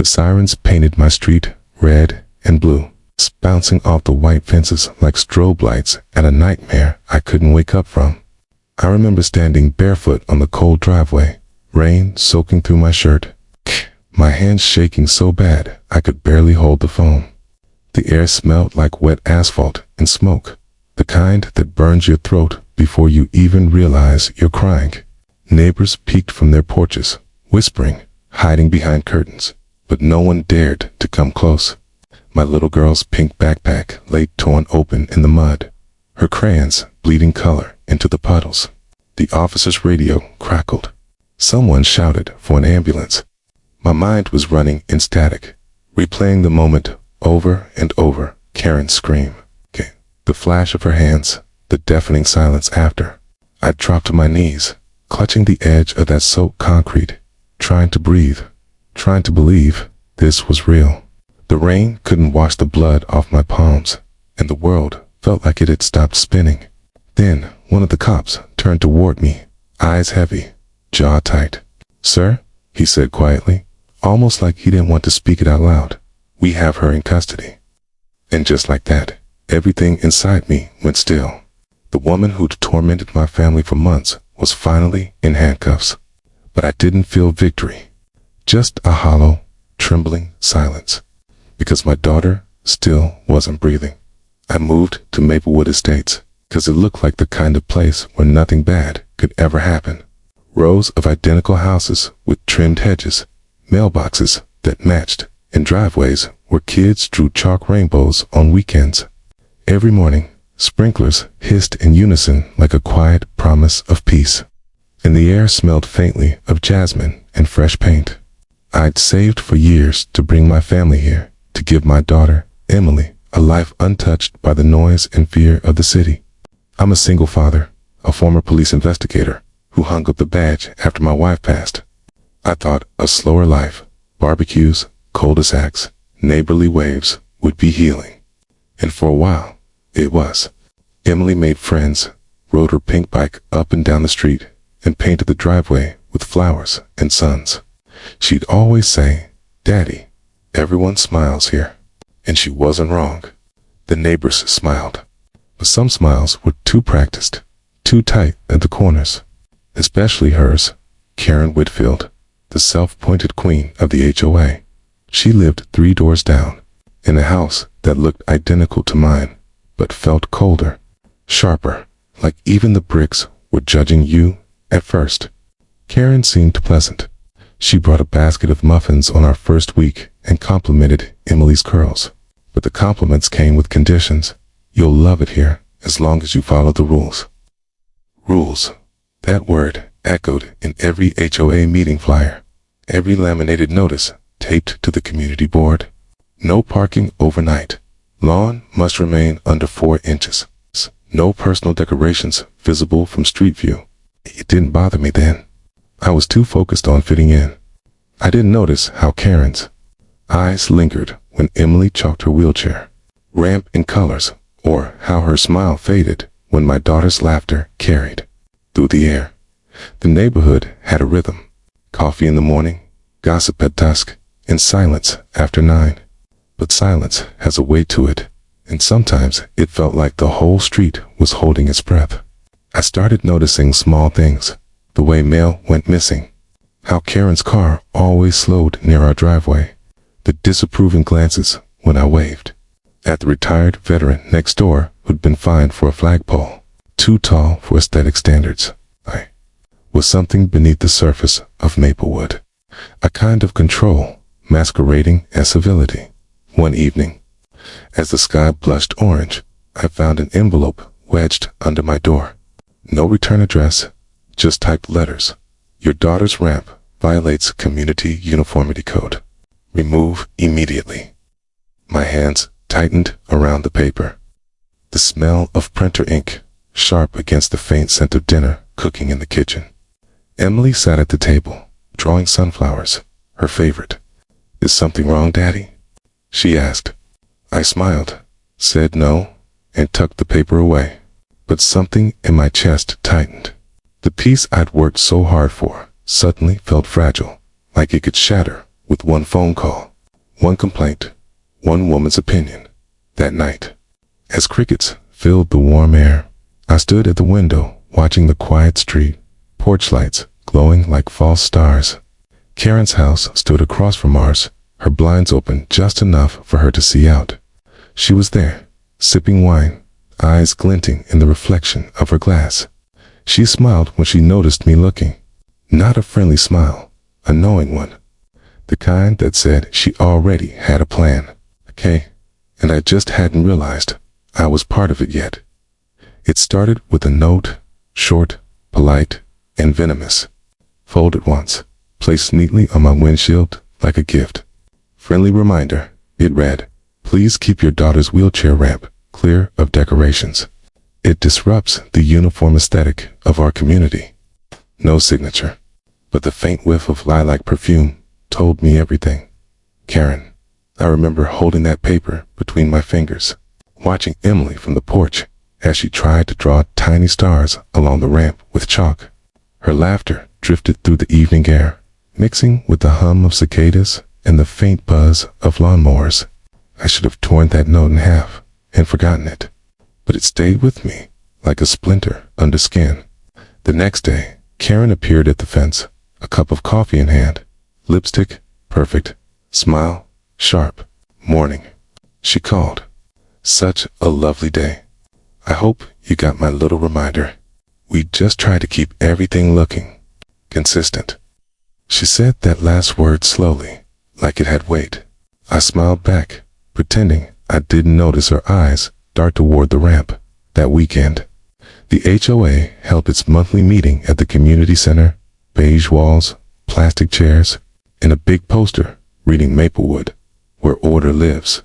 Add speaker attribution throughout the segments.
Speaker 1: The sirens painted my street red and blue, bouncing off the white fences like strobe lights at a nightmare I couldn't wake up from. I remember standing barefoot on the cold driveway, rain soaking through my shirt, my hands shaking so bad I could barely hold the phone. The air smelled like wet asphalt and smoke, the kind that burns your throat before you even realize you're crying. Neighbors peeked from their porches, whispering, hiding behind curtains, but no one dared to come close. My little girl's pink backpack lay torn open in the mud, her crayons bleeding color into the puddles. The officer's radio crackled. Someone shouted for an ambulance. My mind was running in static, replaying the moment over and over. Karen's scream, the flash of her hands, the deafening silence after. I dropped to my knees, clutching the edge of that soaked concrete, trying to breathe, trying to believe this was real. The rain couldn't wash the blood off my palms, and the world felt like it had stopped spinning. Then one of the cops turned toward me, eyes heavy, jaw tight. "Sir," he said quietly, almost like he didn't want to speak it out loud, "we have her in custody." And just like that, everything inside me went still. The woman who'd tormented my family for months was finally in handcuffs. But I didn't feel victory, just a hollow, trembling silence, because my daughter still wasn't breathing. I moved to Maplewood Estates because it looked like the kind of place where nothing bad could ever happen. Rows of identical houses with trimmed hedges, mailboxes that matched, and driveways where kids drew chalk rainbows on weekends. Every morning, sprinklers hissed in unison like a quiet promise of peace, and the air smelled faintly of jasmine and fresh paint. I'd saved for years to bring my family here, to give my daughter, Emily, a life untouched by the noise and fear of the city. I'm a single father, a former police investigator, who hung up the badge after my wife passed. I thought a slower life, barbecues, cul-de-sacs, neighborly waves would be healing. And for a while, it was. Emily made friends, rode her pink bike up and down the street, and painted the driveway with flowers and suns. She'd always say, "Daddy, everyone smiles here." And she wasn't wrong. The neighbors smiled. But some smiles were too practiced, too tight at the corners. Especially hers, Karen Whitfield, the self-appointed queen of the HOA. She lived 3 doors down, in a house that looked identical to mine, but felt colder, sharper, like even the bricks were judging you at first. Karen seemed pleasant. She brought a basket of muffins on our first week and complimented Emily's curls. But the compliments came with conditions. "You'll love it here as long as you follow the rules." Rules. That word echoed in every HOA meeting flyer, every laminated notice taped to the community board. No parking overnight. Lawn must remain under 4 inches. No personal decorations visible from street view. It didn't bother me then. I was too focused on fitting in. I didn't notice how Karen's eyes lingered when Emily chalked her wheelchair, ramp in colors, or how her smile faded when my daughter's laughter carried through the air. The neighborhood had a rhythm. Coffee in the morning, gossip at dusk, and silence after 9. But silence has a weight to it, and sometimes it felt like the whole street was holding its breath. I started noticing small things, the way mail went missing, how Karen's car always slowed near our driveway, the disapproving glances when I waved at the retired veteran next door who'd been fined for a flagpole, too tall for aesthetic standards. I was something beneath the surface of Maplewood, a kind of control masquerading as civility. One evening, as the sky blushed orange, I found an envelope wedged under my door. No return address, just typed letters. "Your daughter's ramp violates community uniformity code. Remove immediately." My hands tightened around the paper. The smell of printer ink, sharp against the faint scent of dinner cooking in the kitchen. Emily sat at the table, drawing sunflowers, her favorite. "Is something wrong, Daddy?" she asked. I smiled, said no, and tucked the paper away. But something in my chest tightened. The piece I'd worked so hard for suddenly felt fragile, like it could shatter with one phone call. One complaint, one woman's opinion. That night, as crickets filled the warm air, I stood at the window watching the quiet street, porch lights glowing like false stars. Karen's house stood across from ours, her blinds open just enough for her to see out. She was there, sipping wine, eyes glinting in the reflection of her glass. She smiled when she noticed me looking. Not a friendly smile, a knowing one. The kind that said she already had a plan. Okay, and I just hadn't realized I was part of it yet. It started with a note, short, polite, and venomous. Folded once, placed neatly on my windshield like a gift. Friendly reminder, it read, "Please keep your daughter's wheelchair ramp clear of decorations. It disrupts the uniform aesthetic of our community." No signature, but the faint whiff of lilac perfume told me everything. Karen. I remember holding that paper between my fingers, watching Emily from the porch as she tried to draw tiny stars along the ramp with chalk. Her laughter drifted through the evening air, mixing with the hum of cicadas and the faint buzz of lawnmowers. I should have torn that note in half and forgotten it, but it stayed with me like a splinter under skin. The next day, Karen appeared at the fence, a cup of coffee in hand, lipstick perfect, smile sharp. Morning. She called. Such a lovely day. I hope you got my little reminder. We just try to keep everything looking consistent. She said that last word slowly, like it had weight. I smiled back, pretending I didn't notice her eyes dart toward the ramp. That weekend, the HOA held its monthly meeting at the community center, beige walls, plastic chairs, and a big poster reading Maplewood, where order lives.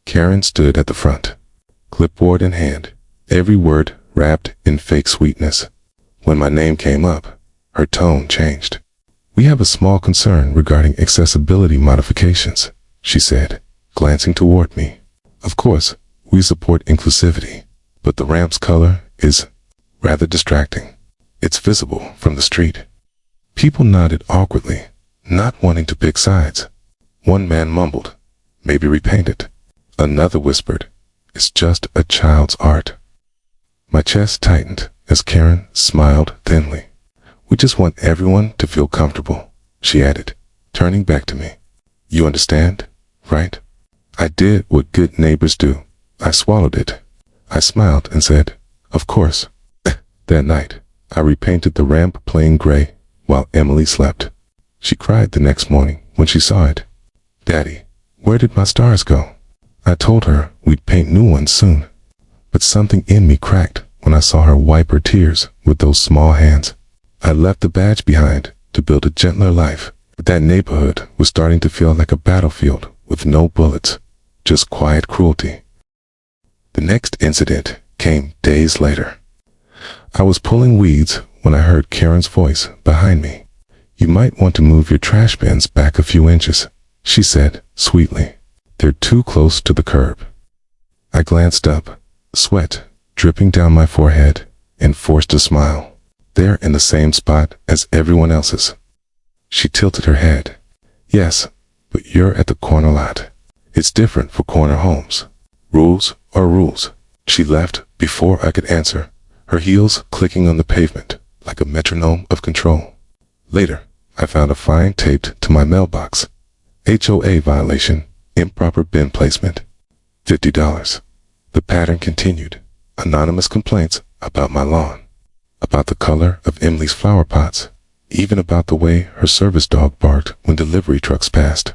Speaker 1: Karen stood at the front, clipboard in hand, every word wrapped in fake sweetness. When my name came up, her tone changed. "We have a small concern regarding accessibility modifications," she said, glancing toward me. "Of course, we support inclusivity, but the ramp's color is rather distracting. It's visible from the street." People nodded awkwardly, not wanting to pick sides. One man mumbled, "Maybe repaint it." Another whispered, "It's just a child's art." My chest tightened as Karen smiled thinly. "We just want everyone to feel comfortable," she added, turning back to me. "You understand, right?" I did what good neighbors do. I swallowed it. I smiled and said, "Of course." That night, I repainted the ramp plain gray while Emily slept. She cried the next morning when she saw it. "Daddy, where did my stars go?" I told her we'd paint new ones soon, but something in me cracked when I saw her wipe her tears with those small hands. I left the badge behind to build a gentler life, but that neighborhood was starting to feel like a battlefield with no bullets, just quiet cruelty. The next incident came days later. I was pulling weeds when I heard Karen's voice behind me. "You might want to move your trash bins back a few inches," she said sweetly. "They're too close to the curb." I glanced up, sweat dripping down my forehead, and forced a smile. "They're in the same spot as everyone else's." She tilted her head. "Yes, but you're at the corner lot. It's different for corner homes. Rules are rules." She left before I could answer, her heels clicking on the pavement like a metronome of control. Later, I found a fine taped to my mailbox. HOA violation, improper bin placement, $50. The pattern continued. Anonymous complaints about my lawn, about the color of Emily's flower pots, even about the way her service dog barked when delivery trucks passed.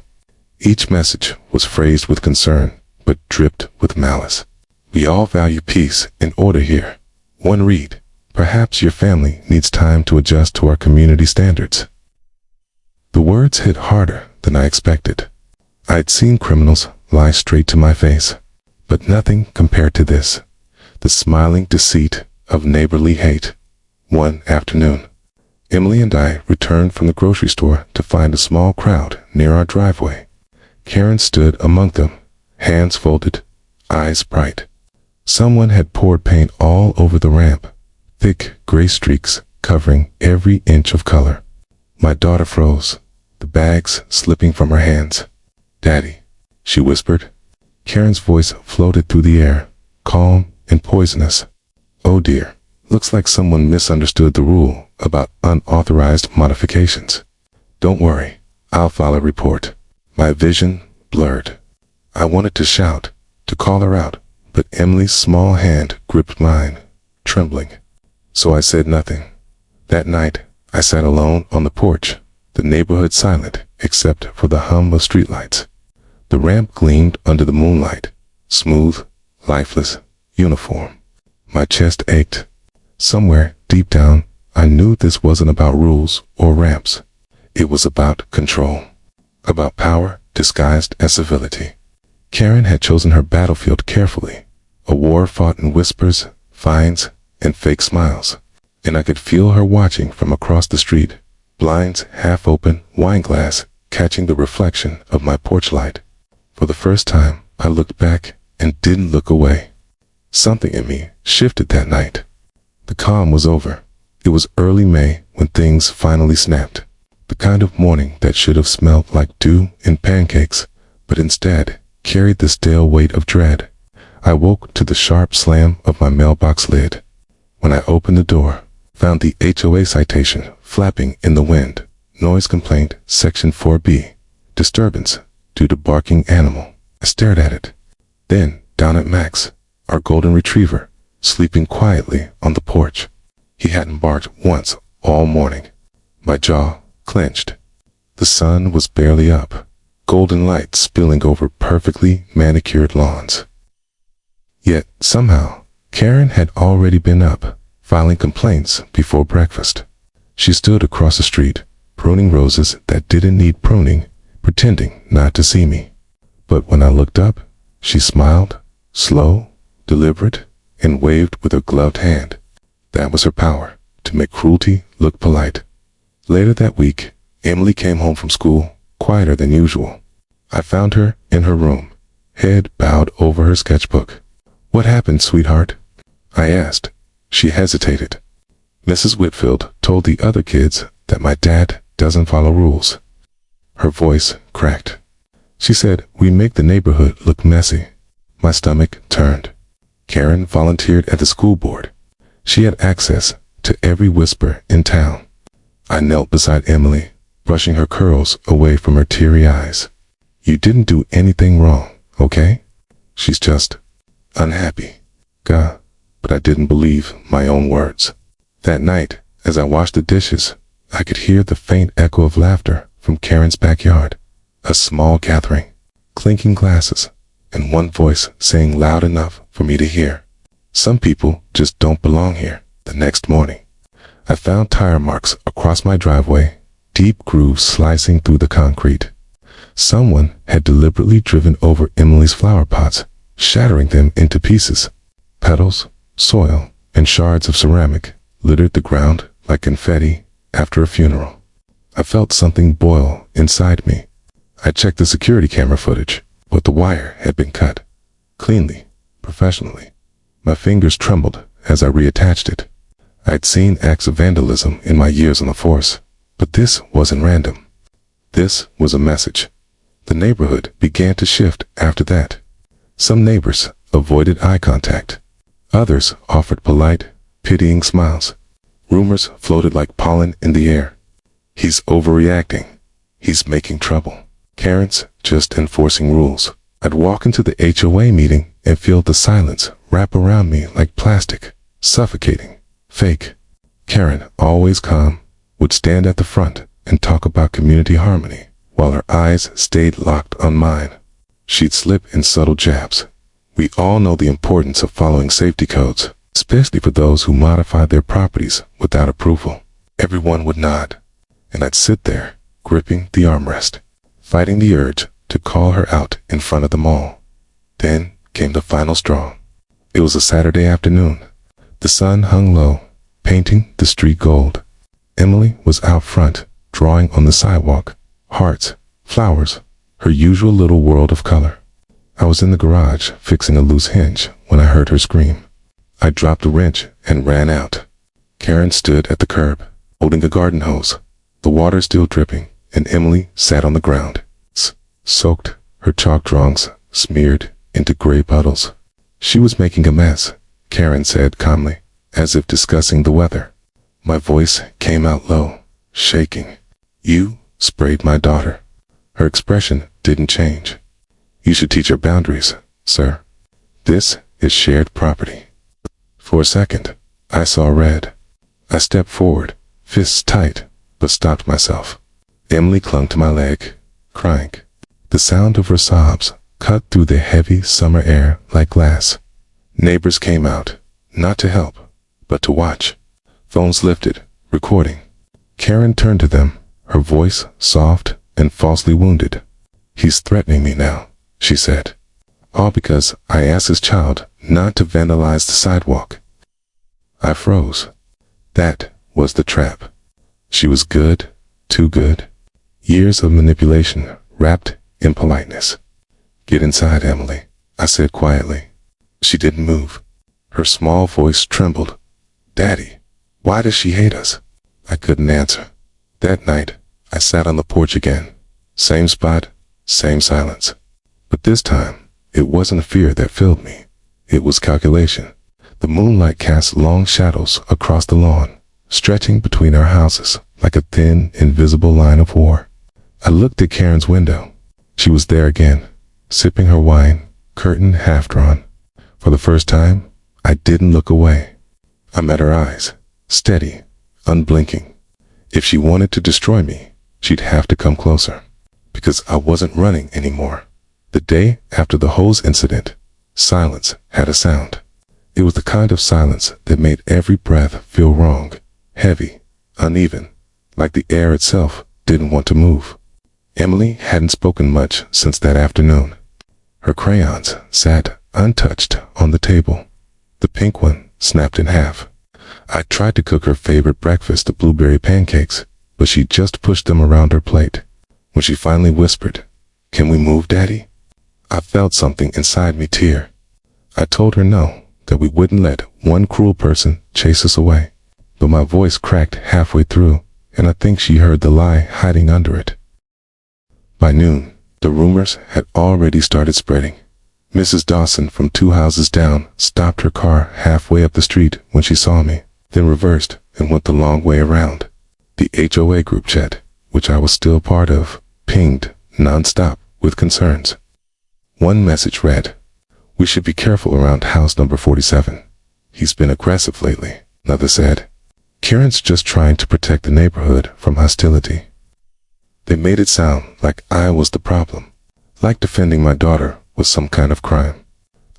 Speaker 1: Each message was phrased with concern, but dripped with malice. "We all value peace and order here." One read, "Perhaps your family needs time to adjust to our community standards." The words hit harder than I expected. I'd seen criminals lie straight to my face, but nothing compared to this, the smiling deceit of neighborly hate. One afternoon, Emily and I returned from the grocery store to find a small crowd near our driveway. Karen stood among them, hands folded, eyes bright. Someone had poured paint all over the ramp, thick gray streaks covering every inch of color. My daughter froze, the bags slipping from her hands. "Daddy," she whispered. Karen's voice floated through the air, calm and poisonous. "Oh dear, looks like someone misunderstood the rule about unauthorized modifications. Don't worry, I'll file a report." My vision blurred. I wanted to shout, to call her out, but Emily's small hand gripped mine, trembling. So I said nothing. That night, I sat alone on the porch, the neighborhood silent except for the hum of streetlights. The ramp gleamed under the moonlight, smooth, lifeless, uniform. My chest ached. Somewhere deep down, I knew this wasn't about rules or ramps. It was about control, about power disguised as civility. Karen had chosen her battlefield carefully, a war fought in whispers, fines, and fake smiles, and I could feel her watching from across the street, blinds half open, wine glass catching the reflection of my porch light. For the first time, I looked back and didn't look away. Something in me shifted that night. The calm was over. It was early May when things finally snapped. The kind of morning that should have smelled like dew and pancakes, but instead carried the stale weight of dread. I woke to the sharp slam of my mailbox lid. When I opened the door, found the HOA citation flapping in the wind. Noise complaint, Section 4B. Disturbance due to barking animal. I stared at it. Then down at Max, our golden retriever, sleeping quietly on the porch. He hadn't barked once all morning. My jaw clenched. The sun was barely up, golden light spilling over perfectly manicured lawns. Yet somehow, Karen had already been up, filing complaints before breakfast. She stood across the street, pruning roses that didn't need pruning, pretending not to see me. But when I looked up, she smiled, slow, deliberate, and waved with her gloved hand. That was her power, to make cruelty look polite. Later that week, Emily came home from school, quieter than usual. I found her in her room, head bowed over her sketchbook. "What happened, sweetheart?" I asked. She hesitated. "Mrs. Whitfield told the other kids that my dad doesn't follow rules." Her voice cracked. She said, "We make the neighborhood look messy." My stomach turned. Karen volunteered at the school board. She had access to every whisper in town. I knelt beside Emily, brushing her curls away from her teary eyes. "You didn't do anything wrong, okay? She's just unhappy." Gah, but I didn't believe my own words. That night, as I washed the dishes, I could hear the faint echo of laughter from Karen's backyard. A small gathering, clinking glasses, and one voice saying loud enough for me to hear, "Some people just don't belong here." The next morning, I found tire marks across my driveway, deep grooves slicing through the concrete. Someone had deliberately driven over Emily's flower pots, shattering them into pieces. Petals, soil, and shards of ceramic littered the ground like confetti after a funeral. I felt something boil inside me. I checked the security camera footage, but the wire had been cut. Cleanly, professionally. My fingers trembled as I reattached it. I'd seen acts of vandalism in my years on the force, but this wasn't random. This was a message. The neighborhood began to shift after that. Some neighbors avoided eye contact. Others offered polite, pitying smiles. Rumors floated like pollen in the air. "He's overreacting. He's making trouble. Karen's just enforcing rules." I'd walk into the HOA meeting and feel the silence wrap around me like plastic, suffocating, fake. Karen, always calm, would stand at the front and talk about community harmony, while her eyes stayed locked on mine. She'd slip in subtle jabs. "We all know the importance of following safety codes, especially for those who modify their properties without approval." Everyone would nod, and I'd sit there, gripping the armrest, fighting the urge to call her out in front of them all. Then came the final straw. It was a Saturday afternoon. The sun hung low, painting the street gold. Emily was out front, drawing on the sidewalk, hearts, flowers, her usual little world of color. I was in the garage fixing a loose hinge when I heard her scream. I dropped the wrench and ran out. Karen stood at the curb, holding a garden hose, the water still dripping, and Emily sat on the ground, soaked, her chalk drawings smeared into gray puddles. She was making a mess, Karen said calmly, as if discussing the weather. My voice came out low, shaking. You sprayed my daughter. Her expression didn't change. You should teach her boundaries, sir. This is shared property. For a second, I saw red. I stepped forward, fists tight, but stopped myself. Emily clung to my leg, crying. The sound of her sobs cut through the heavy summer air like glass. Neighbors came out, not to help, but to watch. Phones lifted, recording. Karen turned to them, her voice soft and falsely wounded. He's threatening me now, she said. All because I asked his child not to vandalize the sidewalk. I froze. That was the trap. She was good, too good. Years of manipulation wrapped in politeness. Get inside, Emily, I said quietly. She didn't move. Her small voice trembled. Daddy, why does she hate us? I couldn't answer. That night, I sat on the porch again. Same spot, same silence. But this time, it wasn't fear that filled me. It was calculation. The moonlight cast long shadows across the lawn, stretching between our houses like a thin, invisible line of war. I looked at Karen's window. She was there again, sipping her wine, curtain half drawn. For the first time, I didn't look away. I met her eyes, steady, unblinking. If she wanted to destroy me, she'd have to come closer. Because I wasn't running anymore. The day after the hose incident, silence had a sound. It was the kind of silence that made every breath feel wrong, heavy, uneven, like the air itself didn't want to move. Emily hadn't spoken much since that afternoon. Her crayons sat untouched on the table. The pink one snapped in half. I tried to cook her favorite breakfast, the blueberry pancakes, but she just pushed them around her plate. When she finally whispered, "Can we move, Daddy?" I felt something inside me tear. I told her no, that we wouldn't let one cruel person chase us away. But my voice cracked halfway through, and I think she heard the lie hiding under it. By noon, the rumors had already started spreading. Mrs. Dawson from 2 houses down stopped her car halfway up the street when she saw me, then reversed and went the long way around. The HOA group chat, which I was still part of, pinged nonstop with concerns. One message read, "We should be careful around house number 47. He's been aggressive lately," another said. "Karen's just trying to protect the neighborhood from hostility." They made it sound like I was the problem, like defending my daughter was some kind of crime.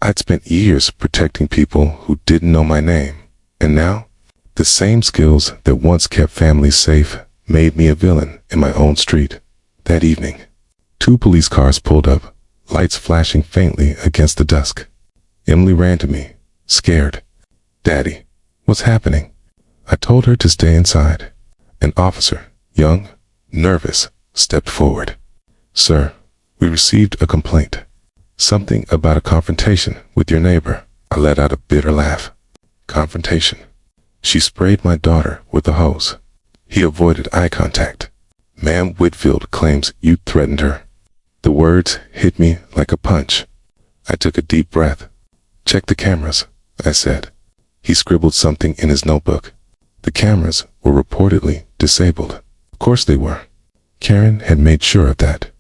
Speaker 1: I'd spent years protecting people who didn't know my name, and now, the same skills that once kept families safe made me a villain in my own street. That evening, 2 police cars pulled up, lights flashing faintly against the dusk. Emily ran to me, scared. "Daddy, what's happening?" I told her to stay inside. An officer, young, nervous, stepped forward. "Sir, we received a complaint. Something about a confrontation with your neighbor." I let out a bitter laugh. "Confrontation? She sprayed my daughter with a hose." He avoided eye contact. "Ma'am Whitfield claims you threatened her." The words hit me like a punch. I took a deep breath. "Check the cameras," I said. He scribbled something in his notebook. The cameras were reportedly disabled. Of course they were. Karen had made sure of that.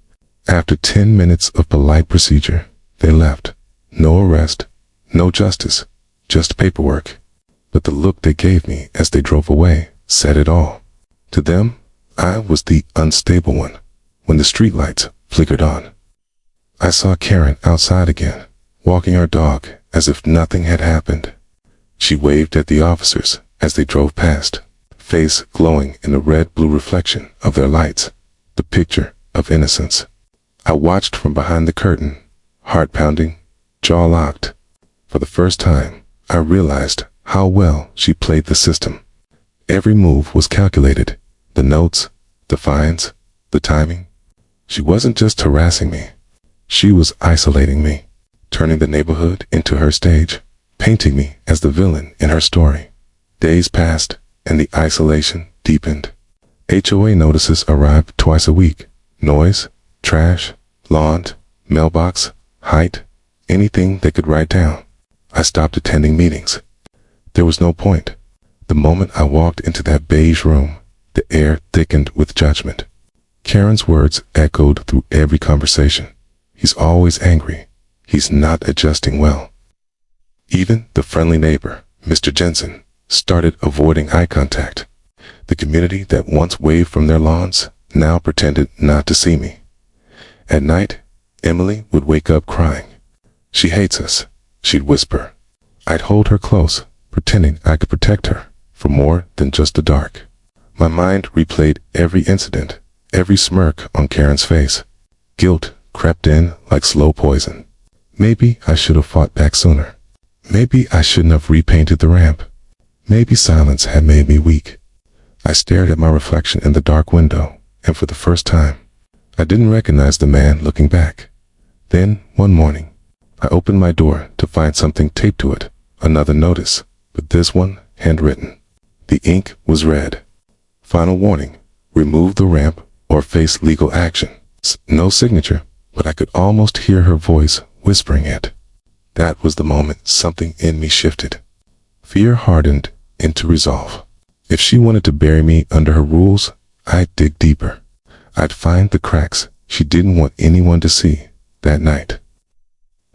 Speaker 1: After 10 minutes of polite procedure, they left. No arrest, no justice, just paperwork. But the look they gave me as they drove away said it all. To them, I was the unstable one. When the streetlights flickered on, I saw Karen outside again, walking our dog as if nothing had happened. She waved at the officers as they drove past, face glowing in the red-blue reflection of their lights, the picture of innocence. I watched from behind the curtain, heart pounding, jaw locked. For the first time, I realized how well she played the system. Every move was calculated, the notes, the fines, the timing. She wasn't just harassing me. She was isolating me, turning the neighborhood into her stage, painting me as the villain in her story. Days passed, and the isolation deepened. HOA notices arrived twice a week. Noise, trash, lawn, mailbox, height, anything they could write down. I stopped attending meetings. There was no point. The moment I walked into that beige room, the air thickened with judgment. Karen's words echoed through every conversation. He's always angry. He's not adjusting well. Even the friendly neighbor, Mr. Jensen, started avoiding eye contact. The community that once waved from their lawns now pretended not to see me. At night, Emily would wake up crying. "She hates us," she'd whisper. I'd hold her close, pretending I could protect her from more than just the dark. My mind replayed every incident, every smirk on Karen's face. Guilt crept in like slow poison. Maybe I should have fought back sooner. Maybe I shouldn't have repainted the ramp. Maybe silence had made me weak. I stared at my reflection in the dark window, and for the first time, I didn't recognize the man looking back. Then, one morning, I opened my door to find something taped to it, another notice, but this one handwritten. The ink was red. Final warning, remove the ramp or face legal action. No signature, but I could almost hear her voice whispering it. That was the moment something in me shifted. Fear hardened into resolve. If she wanted to bury me under her rules, I'd dig deeper. I'd find the cracks she didn't want anyone to see that night.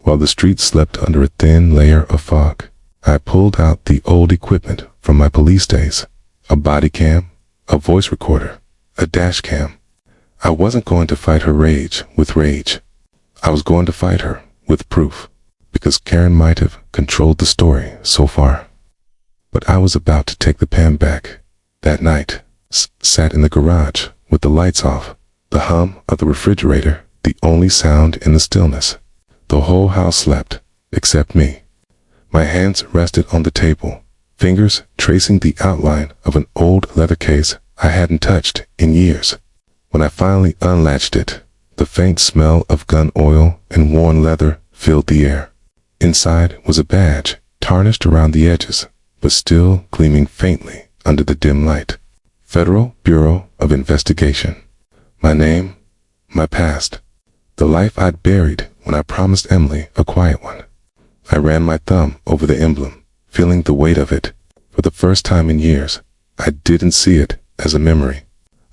Speaker 1: While the street slept under a thin layer of fog, I pulled out the old equipment from my police days. A body cam, a voice recorder, a dash cam. I wasn't going to fight her rage with rage. I was going to fight her with proof, because Karen might have controlled the story so far. But I was about to take the pen back. That night, sat in the garage with the lights off, the hum of the refrigerator, the only sound in the stillness. The whole house slept, except me. My hands rested on the table, fingers tracing the outline of an old leather case I hadn't touched in years. When I finally unlatched it, the faint smell of gun oil and worn leather filled the air. Inside was a badge, tarnished around the edges, but still gleaming faintly under the dim light. Federal Bureau of Investigation. My name, my past, the life I'd buried when I promised Emily a quiet one. I ran my thumb over the emblem, feeling the weight of it. For the first time in years, I didn't see it as a memory.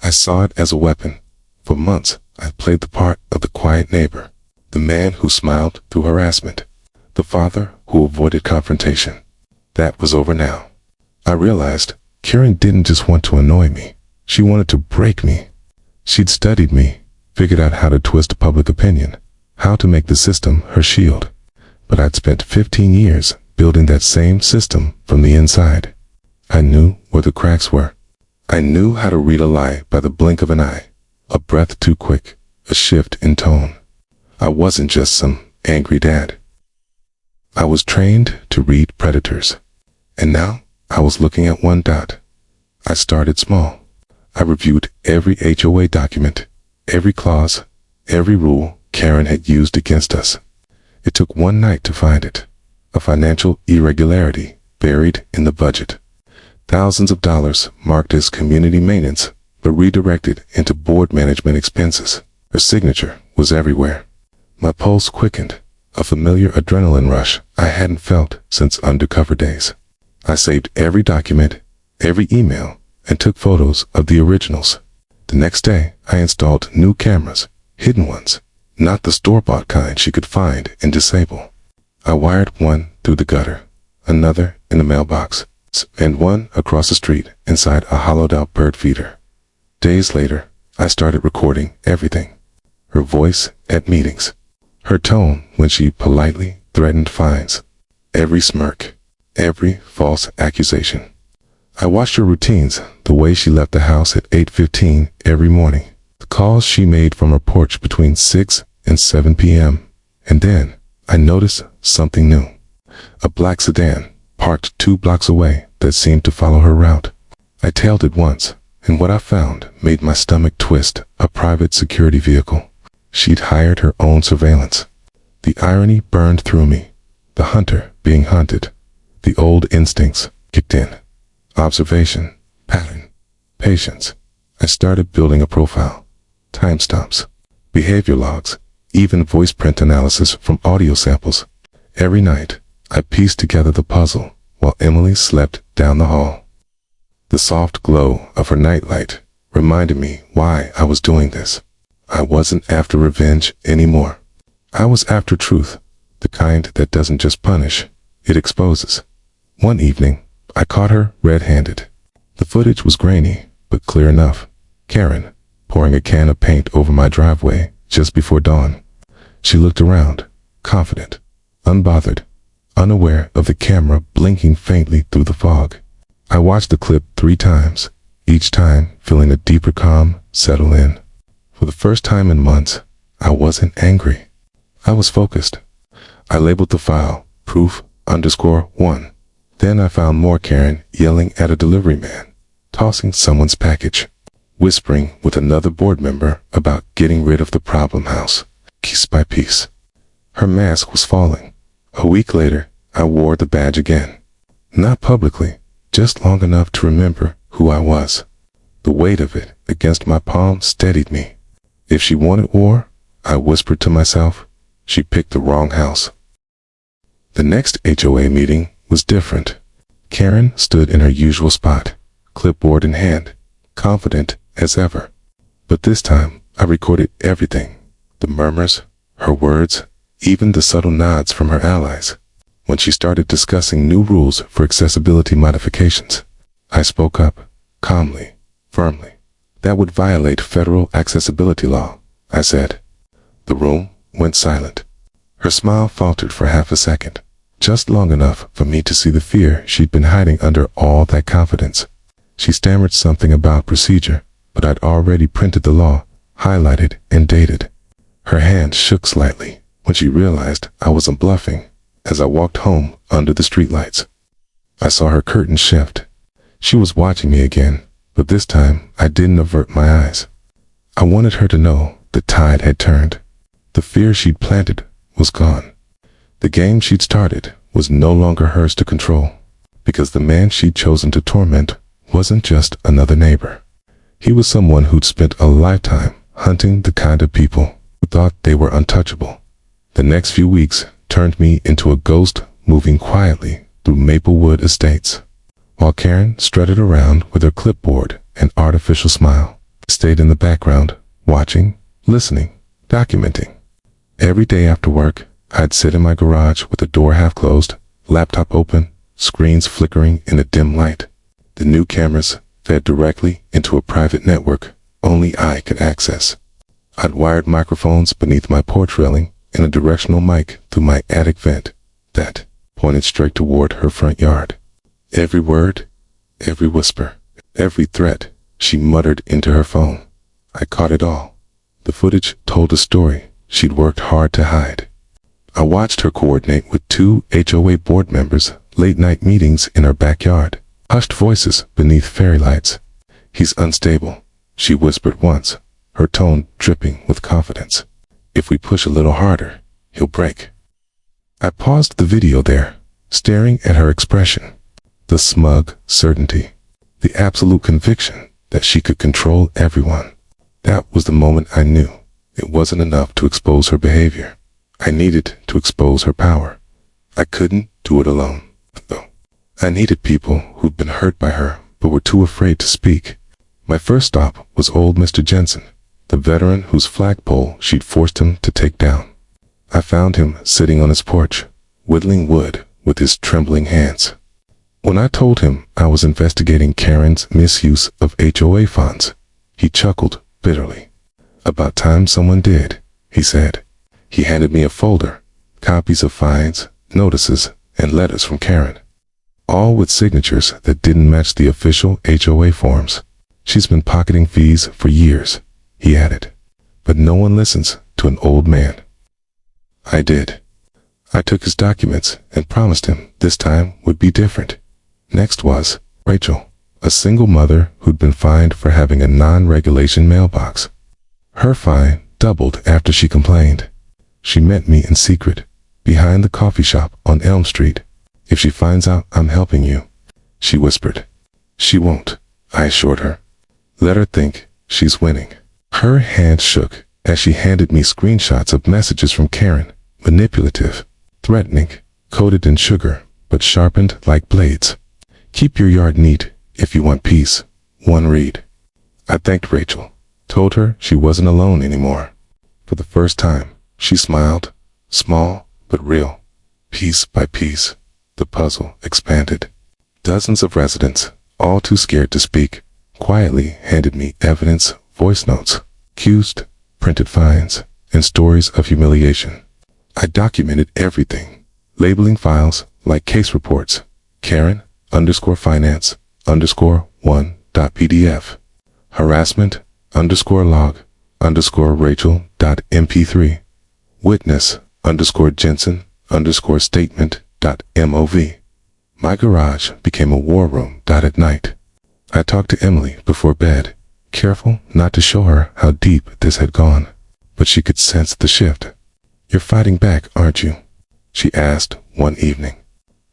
Speaker 1: I saw it as a weapon. For months, I played the part of the quiet neighbor, the man who smiled through harassment, the father who avoided confrontation. That was over now. I realized Karen didn't just want to annoy me. She wanted to break me. She'd studied me, figured out how to twist public opinion, how to make the system her shield. But I'd spent 15 years building that same system from the inside. I knew where the cracks were. I knew how to read a lie by the blink of an eye, a breath too quick, a shift in tone. I wasn't just some angry dad. I was trained to read predators. And now I was looking at one dot. I started small. I reviewed every HOA document, every clause, every rule Karen had used against us. It took one night to find it, a financial irregularity buried in the budget. Thousands of dollars marked as community maintenance, but redirected into board management expenses. Her signature was everywhere. My pulse quickened, a familiar adrenaline rush I hadn't felt since undercover days. I saved every document, every email, and took photos of the originals. The next day, I installed new cameras, hidden ones, not the store-bought kind she could find and disable. I wired one through the gutter, another in the mailbox, and one across the street inside a hollowed-out bird feeder. Days later, I started recording everything. Her voice at meetings, her tone when she politely threatened fines, every smirk, every false accusation. I watched her routines, the way she left the house at 8:15 every morning, the calls she made from her porch between 6 and 7 p.m. And then I noticed something new. A black sedan parked 2 blocks away that seemed to follow her route. I tailed it once, and what I found made my stomach twist. A private security vehicle. She'd hired her own surveillance. The irony burned through me. The hunter being hunted. The old instincts kicked in. Observation, pattern, patience. I started building a profile. Timestamps, behavior logs, even voice print analysis from audio samples. Every night, I pieced together the puzzle while Emily slept down the hall. The soft glow of her nightlight reminded me why I was doing this. I wasn't after revenge anymore. I was after truth, the kind that doesn't just punish, it exposes. One evening, I caught her red-handed. The footage was grainy, but clear enough. Karen, pouring a can of paint over my driveway just before dawn. She looked around, confident, unbothered, unaware of the camera blinking faintly through the fog. I watched the clip 3 times, each time feeling a deeper calm settle in. For the first time in months, I wasn't angry. I was focused. I labeled the file proof_1. Then I found more Karen yelling at a delivery man, tossing someone's package, whispering with another board member about getting rid of the problem house, piece by piece. Her mask was falling. A week later, I wore the badge again. Not publicly, just long enough to remember who I was. The weight of it against my palm steadied me. If she wanted war, I whispered to myself, she picked the wrong house. The next HOA meeting was different. Karen stood in her usual spot, clipboard in hand, confident as ever. But this time, I recorded everything. The murmurs, her words, even the subtle nods from her allies. When she started discussing new rules for accessibility modifications, I spoke up, calmly, firmly. That would violate federal accessibility law, I said. The room went silent. Her smile faltered for half a second, just long enough for me to see the fear she'd been hiding under all that confidence. She stammered something about procedure, but I'd already printed the law, highlighted and dated. Her hand shook slightly when she realized I wasn't bluffing as I walked home under the streetlights. I saw her curtain shift. She was watching me again, but this time I didn't avert my eyes. I wanted her to know the tide had turned. The fear she'd planted was gone. The game she'd started was no longer hers to control, because the man she'd chosen to torment wasn't just another neighbor. He was someone who'd spent a lifetime hunting the kind of people who thought they were untouchable. The next few weeks turned me into a ghost moving quietly through Maplewood Estates, while Karen strutted around with her clipboard and artificial smile. I stayed in the background, watching, listening, documenting. Every day after work, I'd sit in my garage with the door half closed, laptop open, screens flickering in a dim light. The new cameras fed directly into a private network only I could access. I'd wired microphones beneath my porch railing and a directional mic through my attic vent that pointed straight toward her front yard. Every word, every whisper, every threat she muttered into her phone. I caught it all. The footage told a story she'd worked hard to hide. I watched her coordinate with 2 HOA board members late-night meetings in her backyard. Hushed voices beneath fairy lights. He's unstable, she whispered once, her tone dripping with confidence. If we push a little harder, he'll break. I paused the video there, staring at her expression. The smug certainty, the absolute conviction that she could control everyone. That was the moment I knew it wasn't enough to expose her behavior. I needed to expose her power. I couldn't do it alone, though. I needed people who'd been hurt by her but were too afraid to speak. My first stop was old Mr. Jensen, the veteran whose flagpole she'd forced him to take down. I found him sitting on his porch, whittling wood with his trembling hands. When I told him I was investigating Karen's misuse of HOA funds, he chuckled bitterly. About time someone did, he said. He handed me a folder, copies of fines, notices, and letters from Karen, all with signatures that didn't match the official HOA forms. She's been pocketing fees for years, he added. But no one listens to an old man. I did. I took his documents and promised him this time would be different. Next was Rachel, a single mother who'd been fined for having a non-regulation mailbox. Her fine doubled after she complained. She met me in secret, behind the coffee shop on Elm Street. If she finds out I'm helping you, she whispered. She won't, I assured her. Let her think she's winning. Her hand shook as she handed me screenshots of messages from Karen, manipulative, threatening, coated in sugar, but sharpened like blades. Keep your yard neat if you want peace. One read. I thanked Rachel, told her she wasn't alone anymore. For the first time, she smiled, small but real. Piece by piece, the puzzle expanded. Dozens of residents, all too scared to speak, quietly handed me evidence, voice notes, accused, printed fines, and stories of humiliation. I documented everything, labeling files like case reports, Karen_finance_1.pdf, harassment_log_Rachel.mp3, witness_Jensen_statement.mov. My garage became a war room. At night, I talked to Emily before bed, careful not to show her how deep this had gone, but she could sense the shift. You're fighting back, aren't you? She asked one evening.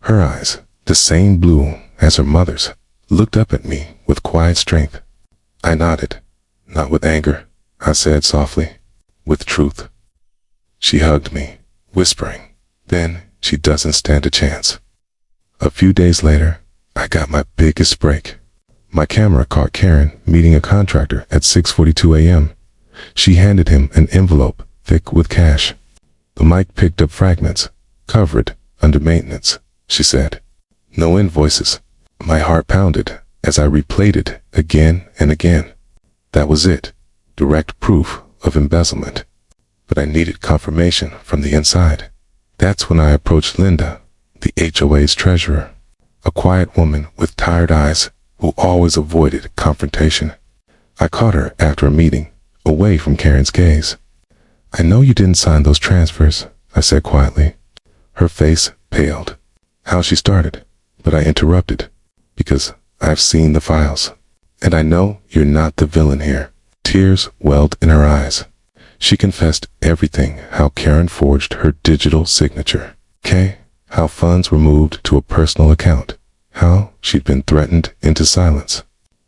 Speaker 1: Her eyes, the same blue as her mother's, looked up at me with quiet strength. I nodded. Not with anger, I said softly, with truth. She hugged me, whispering, then she doesn't stand a chance. A few days later, I got my biggest break. My camera caught Karen meeting a contractor at 6:42 a.m. She handed him an envelope thick with cash. The mic picked up fragments, covered, under maintenance, she said. No invoices. My heart pounded as I replayed it again and again. That was it, direct proof of embezzlement. But I needed confirmation from the inside. That's when I approached Linda, the HOA's treasurer, a quiet woman with tired eyes who always avoided confrontation. I caught her after a meeting, away from Karen's gaze. I know you didn't sign those transfers, I said quietly. Her face paled. How she started, but I interrupted, because I've seen the files, and I know you're not the villain here. Tears welled in her eyes. She confessed everything, how Karen forged her digital signature, how funds were moved to a personal account, how she'd been threatened into silence.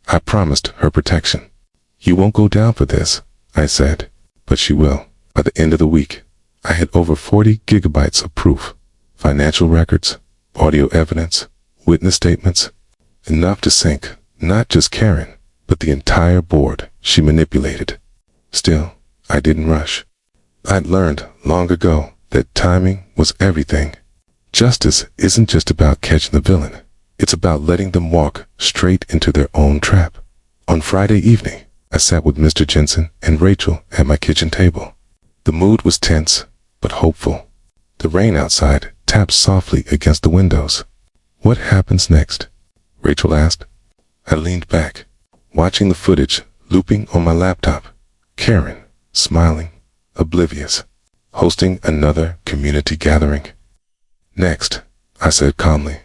Speaker 1: I promised her protection. You won't go down for this, I said, but she will. By the end of the week, I had over 40 gigabytes of proof, financial records, audio evidence, witness statements, enough to sink not just Karen, but the entire board she manipulated. Still, I didn't rush. I'd learned long ago that timing was everything. Justice isn't just about catching the villain. It's about letting them walk straight into their own trap. On Friday evening, I sat with Mr. Jensen and Rachel at my kitchen table. The mood was tense, but hopeful. The rain outside tapped softly against the windows. What happens next? Rachel asked. I leaned back, watching the footage looping on my laptop. Karen, smiling, oblivious, hosting another community gathering. Next, I said calmly,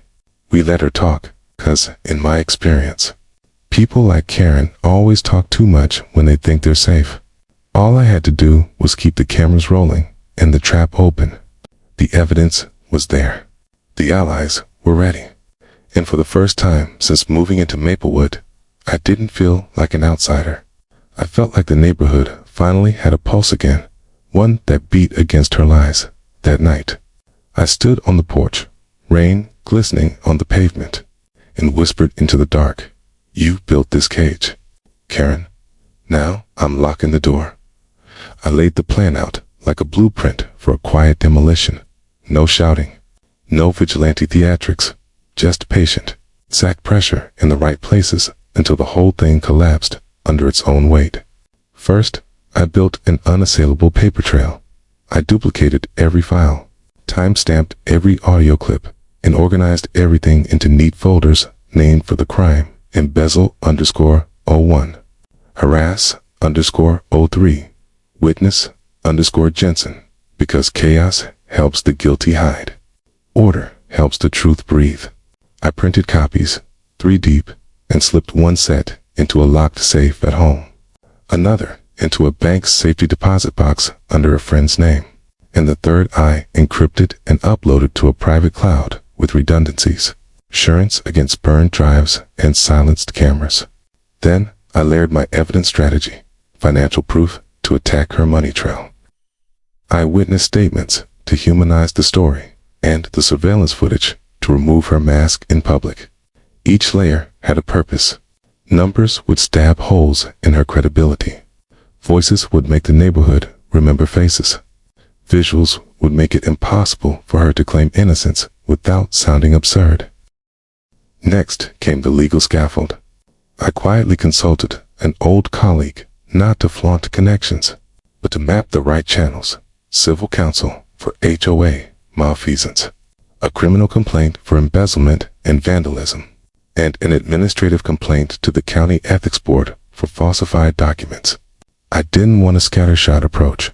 Speaker 1: we let her talk, 'cause in my experience, people like Karen always talk too much when they think they're safe. All I had to do was keep the cameras rolling and the trap open. The evidence was there. The allies were ready. And for the first time since moving into Maplewood, I didn't feel like an outsider. I felt like the neighborhood finally had a pulse again, one that beat against her lies. That night, I stood on the porch, rain glistening on the pavement, and whispered into the dark, you built this cage, Karen. Now I'm locking the door. I laid the plan out like a blueprint for a quiet demolition. No shouting, no vigilante theatrics, just patient, exact pressure in the right places until the whole thing collapsed under its own weight. First, I built an unassailable paper trail. I duplicated every file, time-stamped every audio clip, and organized everything into neat folders named for the crime: embezzle_01, harass_03, witness_Jensen, because chaos helps the guilty hide. Order helps the truth breathe. I printed copies, 3 deep, and slipped one set into a locked safe at home, another into a bank's safety deposit box under a friend's name, and the third I encrypted and uploaded to a private cloud with redundancies, assurance against burned drives and silenced cameras. Then I layered my evidence strategy, financial proof, to attack her money trail. Eyewitness statements to humanize the story, and the surveillance footage to remove her mask in public. Each layer had a purpose. Numbers would stab holes in her credibility. Voices would make the neighborhood remember faces. Visuals would make it impossible for her to claim innocence without sounding absurd. Next came the legal scaffold. I quietly consulted an old colleague, not to flaunt connections, but to map the right channels. Civil counsel for HOA malfeasance, a criminal complaint for embezzlement and vandalism, and an administrative complaint to the county ethics board for falsified documents. I didn't want a scattershot approach.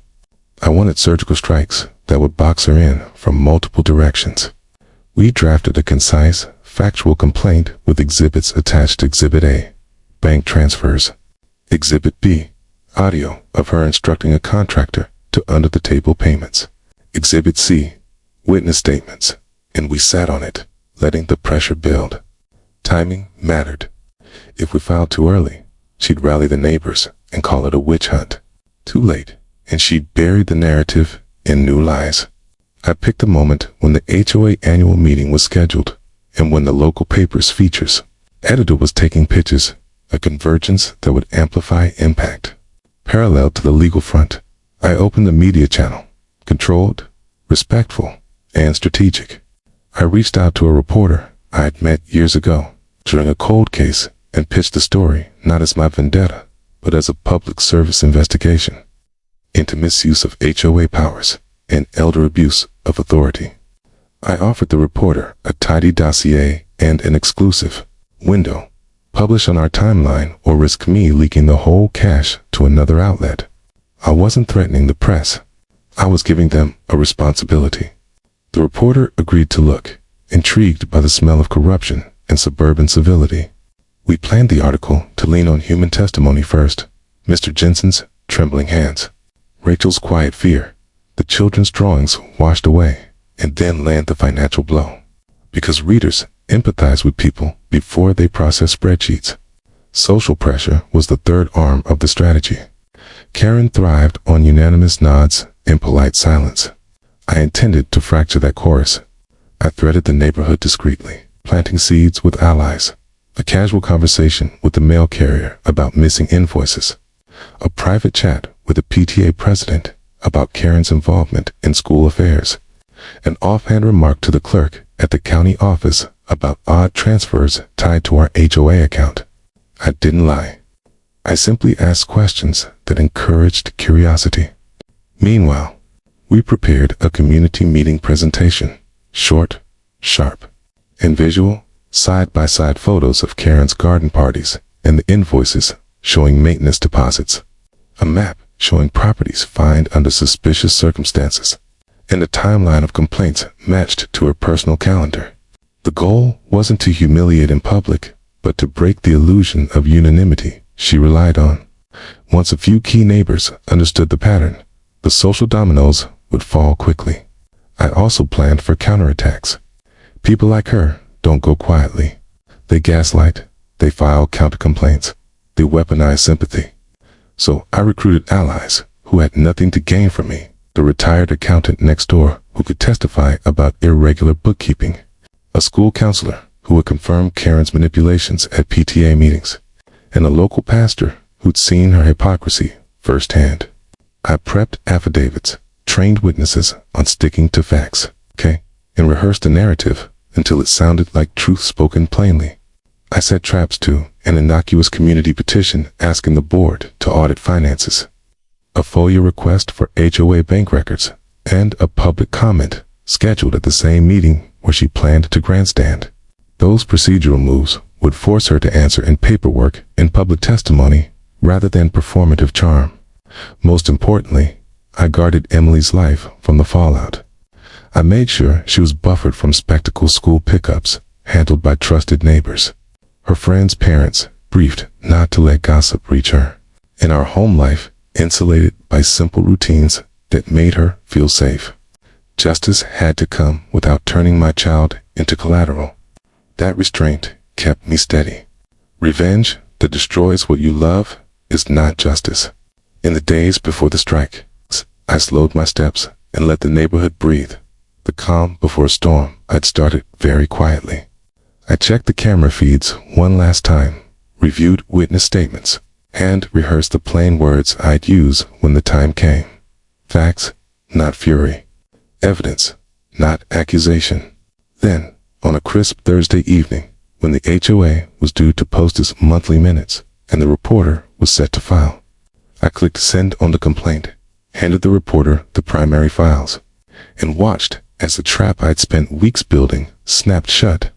Speaker 1: I wanted surgical strikes that would box her in from multiple directions. We drafted a concise, factual complaint with exhibits attached to Exhibit A, bank transfers. Exhibit B, audio of her instructing a contractor to under-the-table payments. Exhibit C, witness statements, and we sat on it, letting the pressure build. Timing mattered. If we filed too early, she'd rally the neighbors and call it a witch hunt. Too late, and she'd bury the narrative in new lies. I picked a moment when the HOA annual meeting was scheduled, and when the local paper's features editor was taking pictures, a convergence that would amplify impact. Parallel to the legal front, I opened the media channel, controlled, respectful, and strategic. I reached out to a reporter I had met years ago during a cold case and pitched the story not as my vendetta, but as a public service investigation into misuse of HOA powers and elder abuse of authority. I offered the reporter a tidy dossier and an exclusive window. Publish on our timeline or risk me leaking the whole cache to another outlet. I wasn't threatening the press. I was giving them a responsibility. The reporter agreed to look, intrigued by the smell of corruption and suburban civility. We planned the article to lean on human testimony first, Mr. Jensen's trembling hands, Rachel's quiet fear, the children's drawings washed away, and then land the financial blow. Because readers empathize with people before they process spreadsheets. Social pressure was the third arm of the strategy. Karen thrived on unanimous nods and polite silence. I intended to fracture that chorus. I threaded the neighborhood discreetly, planting seeds with allies. A casual conversation with the mail carrier about missing invoices. A private chat with the PTA president about Karen's involvement in school affairs. An offhand remark to the clerk at the county office about odd transfers tied to our HOA account. I didn't lie. I simply asked questions that encouraged curiosity. Meanwhile, we prepared a community meeting presentation, short, sharp, and visual, side-by-side photos of Karen's garden parties and the invoices showing maintenance deposits, a map showing properties fined under suspicious circumstances, and a timeline of complaints matched to her personal calendar. The goal wasn't to humiliate in public, but to break the illusion of unanimity she relied on. Once a few key neighbors understood the pattern, the social dominoes would fall quickly. I also planned for counterattacks. People like her don't go quietly. They gaslight, they file counter-complaints, they weaponize sympathy. So I recruited allies who had nothing to gain from me, the retired accountant next door who could testify about irregular bookkeeping, a school counselor who would confirm Karen's manipulations at PTA meetings, and a local pastor who'd seen her hypocrisy firsthand. I prepped affidavits, trained witnesses on sticking to facts, and rehearsed the narrative until it sounded like truth spoken plainly. I set traps to an innocuous community petition asking the board to audit finances, a FOIA request for HOA bank records, and a public comment scheduled at the same meeting where she planned to grandstand. Those procedural moves would force her to answer in paperwork and public testimony rather than performative charm. Most importantly, I guarded Emily's life from the fallout. I made sure she was buffered from spectacle school pickups handled by trusted neighbors. Her friends' parents briefed not to let gossip reach her. And our home life insulated by simple routines that made her feel safe. Justice had to come without turning my child into collateral. That restraint kept me steady. Revenge that destroys what you love is not justice. In the days before the strike, I slowed my steps and let the neighborhood breathe. The calm before a storm I'd started very quietly. I checked the camera feeds one last time, reviewed witness statements, and rehearsed the plain words I'd use when the time came. Facts, not fury. Evidence, not accusation. Then, on a crisp Thursday evening, when the HOA was due to post its monthly minutes and the reporter was set to file, I clicked send on the complaint, handed the reporter the primary files, and watched as the trap I'd spent weeks building snapped shut,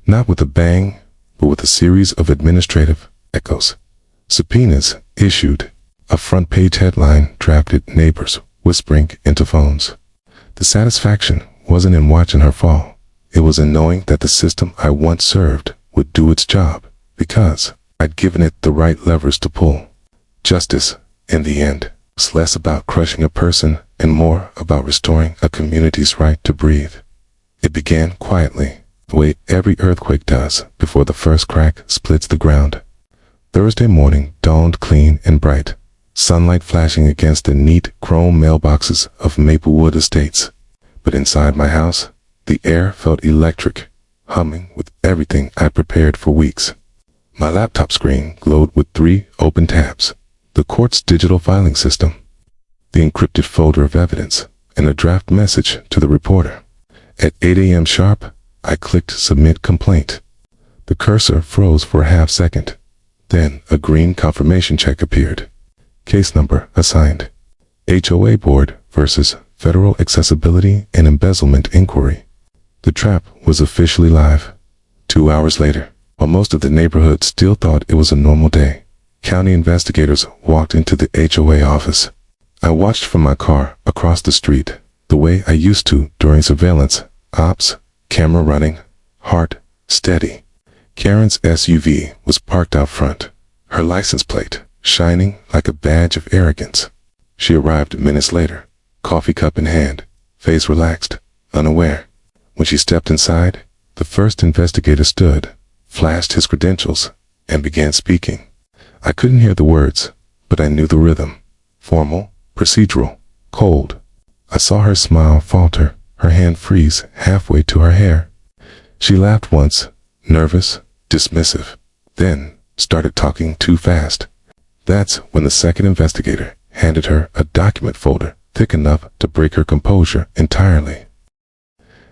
Speaker 1: not with a bang, but with a series of administrative echoes. Subpoenas issued, a front-page headline drafted, neighbors whispering into phones. The satisfaction wasn't in watching her fall. It was in knowing that the system I once served would do its job, because I'd given it the right levers to pull. Justice, in the end, was less about crushing a person and more about restoring a community's right to breathe. It began quietly, the way every earthquake does before the first crack splits the ground. Thursday morning dawned clean and bright, sunlight flashing against the neat chrome mailboxes of Maplewood Estates. But inside my house, the air felt electric, humming with everything I prepared for weeks. My laptop screen glowed with 3 open tabs: the court's digital filing system, the encrypted folder of evidence, and a draft message to the reporter. At 8 a.m. sharp, I clicked submit complaint. The cursor froze for a half second. Then a green confirmation check appeared. Case number assigned. HOA Board versus Federal Accessibility and Embezzlement Inquiry. The trap was officially live. 2 hours later, while most of the neighborhood still thought it was a normal day, county investigators walked into the HOA office. I watched from my car across the street, the way I used to during surveillance ops, camera running, heart steady. Karen's SUV was parked out front, her license plate shining like a badge of arrogance. She arrived minutes later, coffee cup in hand, face relaxed, unaware. When she stepped inside, the first investigator stood, flashed his credentials, and began speaking. I couldn't hear the words, but I knew the rhythm. Formal, procedural, cold. I saw her smile falter, her hand freeze halfway to her hair. She laughed once, nervous, dismissive, then started talking too fast. That's when the second investigator handed her a document folder thick enough to break her composure entirely.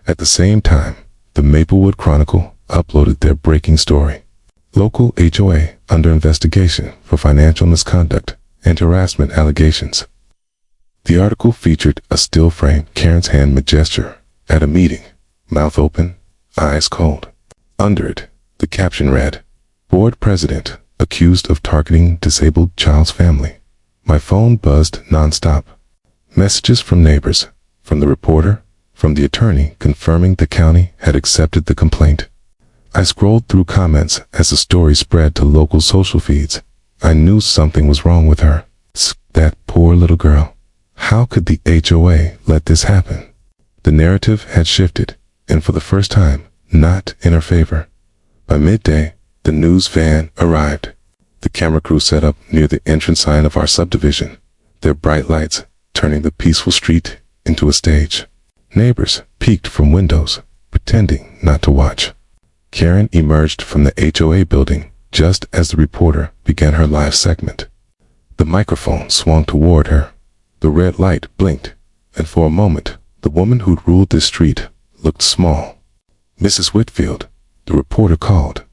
Speaker 1: At the same time, the Maplewood Chronicle uploaded their breaking story. Local HOA under investigation for financial misconduct and harassment allegations. The article featured a still frame Karen's hand mid-gesture at a meeting, mouth open, eyes cold. Under it, the caption read, Board President accused of targeting disabled child's family. My phone buzzed nonstop. Messages from neighbors, from the reporter, from the attorney confirming the county had accepted the complaint. I scrolled through comments as the story spread to local social feeds. I knew something was wrong with her. That poor little girl. How could the HOA let this happen? The narrative had shifted, and for the first time, not in her favor. By midday, the news van arrived. The camera crew set up near the entrance sign of our subdivision, their bright lights turning the peaceful street into a stage. Neighbors peeked from windows, pretending not to watch. Karen emerged from the HOA building just as the reporter began her live segment. The microphone swung toward her. The red light blinked, and for a moment, the woman who'd ruled this street looked small. Mrs. Whitfield, the reporter called.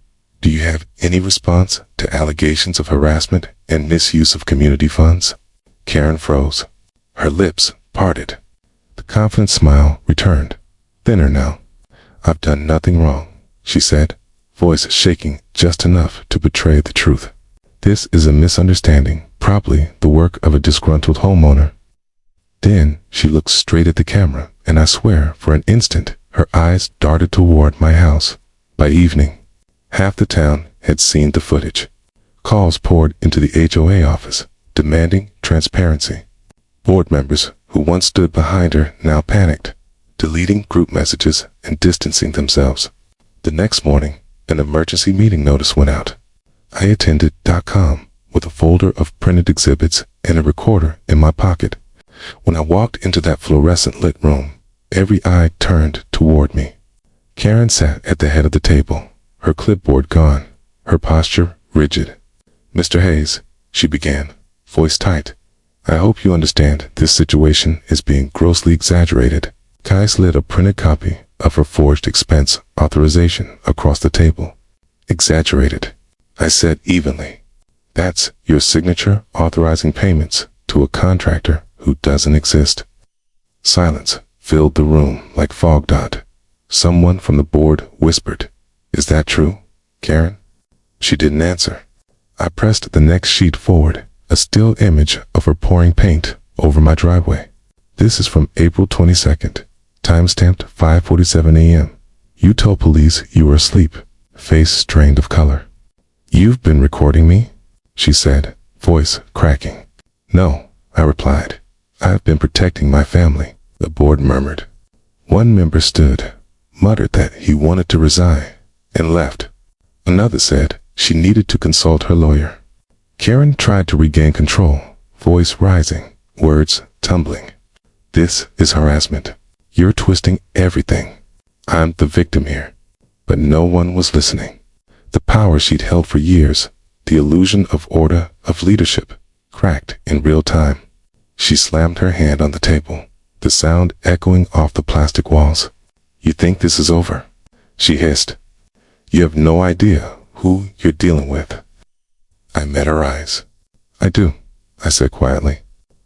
Speaker 1: Do you have any response to allegations of harassment and misuse of community funds? Karen froze. Her lips parted. The confident smile returned, thinner now. I've done nothing wrong, she said, voice shaking just enough to betray the truth. This is a misunderstanding, probably the work of a disgruntled homeowner. Then she looked straight at the camera, and I swear for an instant her eyes darted toward my house. By evening, half the town had seen the footage. Calls poured into the HOA office, demanding transparency. Board members who once stood behind her now panicked, deleting group messages and distancing themselves. The next morning, an emergency meeting notice went out. I attended.com with a folder of printed exhibits and a recorder in my pocket. When I walked into that fluorescent lit room, every eye turned toward me. Karen sat at the head of the table, her clipboard gone, her posture rigid. "Mr. Hayes," she began, voice tight, "I hope you understand this situation is being grossly exaggerated." Kai slid a printed copy of her forged expense authorization across the table. "Exaggerated," I said evenly. "That's your signature authorizing payments to a contractor who doesn't exist." Silence filled the room like fog dot. Someone from the board whispered, "Is that true, Karen?" She didn't answer. I pressed the next sheet forward, a still image of her pouring paint over my driveway. "This is from April 22nd, timestamped 5:47 a.m. You told police you were asleep," face strained of color. "You've been recording me?" she said, voice cracking. "No," I replied. "I've been protecting my family," the board murmured. One member stood, muttered that he wanted to resign, and left. Another said she needed to consult her lawyer. Karen tried to regain control, voice rising, words tumbling. "This is harassment. You're twisting everything. I'm the victim here." But no one was listening. The power she'd held for years, the illusion of order, of leadership, cracked in real time. She slammed her hand on the table, the sound echoing off the plastic walls. "You think this is over?" she hissed. "You have no idea who you're dealing with." I met her eyes. "I do," I said quietly.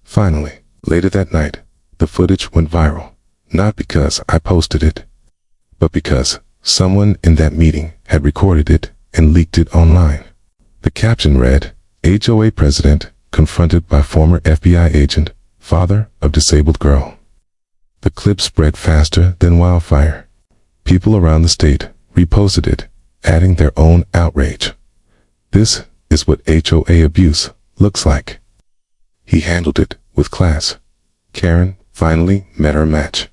Speaker 1: Finally, later that night, the footage went viral, not because I posted it, but because someone in that meeting had recorded it and leaked it online. The caption read, "HOA President confronted by former FBI agent, father of disabled girl." The clip spread faster than wildfire. People around the state reposted it, adding their own outrage. "This is what HOA abuse looks like." He handled it with class. Karen finally met her match.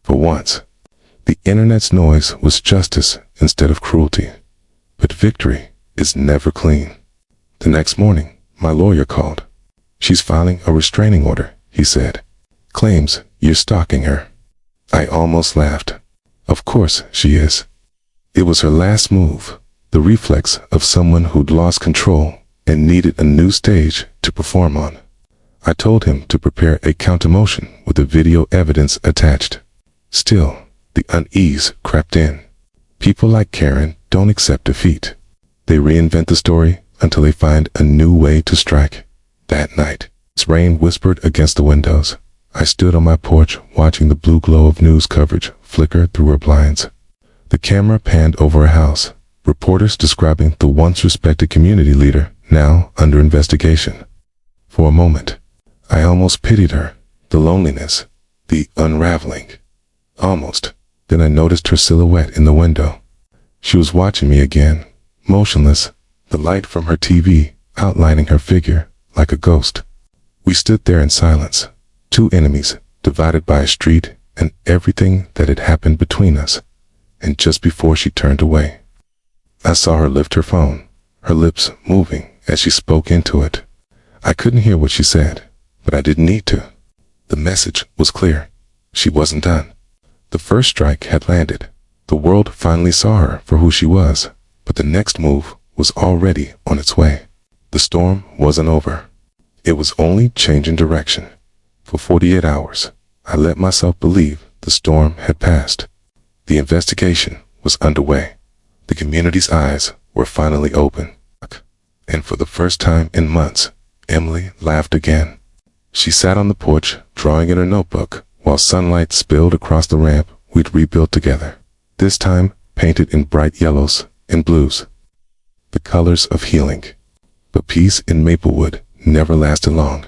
Speaker 1: For once, the internet's noise was justice instead of cruelty. But victory is never clean. The next morning, my lawyer called. "She's filing a restraining order," he said. "Claims you're stalking her." I almost laughed. Of course she is. It was her last move, the reflex of someone who'd lost control and needed a new stage to perform on. I told him to prepare a countermotion with the video evidence attached. Still, the unease crept in. People like Karen don't accept defeat. They reinvent the story until they find a new way to strike. That night, as rain whispered against the windows, I stood on my porch watching the blue glow of news coverage flicker through her blinds. The camera panned over a house, reporters describing the once respected community leader now under investigation. For a moment, I almost pitied her, the loneliness, the unraveling. Almost. Then I noticed her silhouette in the window. She was watching me again, motionless, the light from her TV outlining her figure like a ghost. We stood there in silence, two enemies divided by a street and everything that had happened between us. And just before she turned away, I saw her lift her phone, her lips moving as she spoke into it. I couldn't hear what she said, but I didn't need to. The message was clear. She wasn't done. The first strike had landed. The world finally saw her for who she was, but the next move was already on its way. The storm wasn't over. It was only changing direction. For 48 hours, I let myself believe the storm had passed. The investigation was underway. The community's eyes were finally open. And for the first time in months, Emily laughed again. She sat on the porch, drawing in her notebook, while sunlight spilled across the ramp we'd rebuilt together. This time, painted in bright yellows and blues. The colors of healing. But peace in Maplewood never lasted long.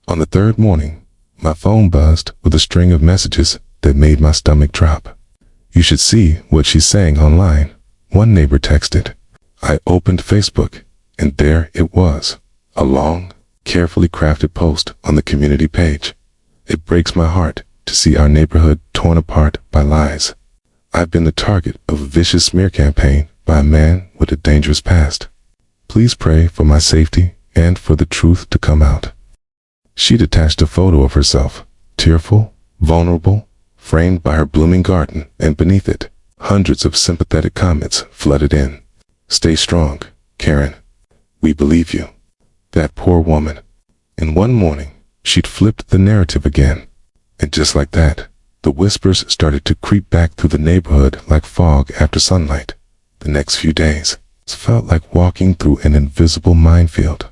Speaker 1: On the third morning, my phone buzzed with a string of messages that made my stomach drop. "You should see what she's saying online," one neighbor texted. I opened Facebook, and there it was, a long, carefully crafted post on the community page. It breaks my heart to see our neighborhood torn apart by lies. I've been the target of a vicious smear campaign by a man with a dangerous past. Please pray for my safety and for the truth to come out. She'd attached a photo of herself, tearful, vulnerable, framed by her blooming garden, and beneath it, hundreds of sympathetic comments flooded in. "Stay strong, Karen. We believe you." That poor woman. And one morning, she'd flipped the narrative again. And just like that, the whispers started to creep back through the neighborhood like fog after sunlight. The next few days felt like walking through an invisible minefield.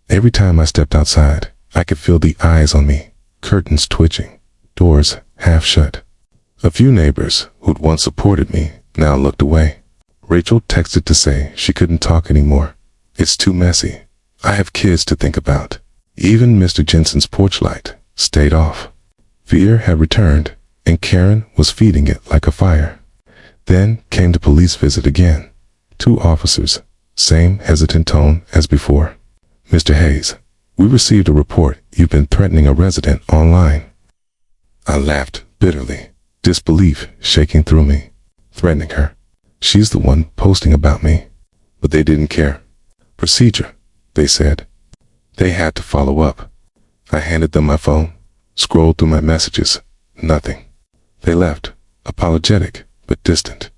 Speaker 1: Every time I stepped outside, I could feel the eyes on me, curtains twitching, doors half shut. A few neighbors who'd once supported me now looked away. Rachel texted to say she couldn't talk anymore. "It's too messy. I have kids to think about." Even Mr. Jensen's porch light stayed off. Fear had returned, and Karen was feeding it like a fire. Then came the police visit again. 2 officers, same hesitant tone as before. "Mr. Hayes, we received a report you've been threatening a resident online." I laughed bitterly, disbelief shaking through me. Threatening her? She's the one posting about me. But they didn't care. "Procedure," they said. They had to follow up. I handed them my phone, scrolled through my messages. Nothing. They left, apologetic but distant.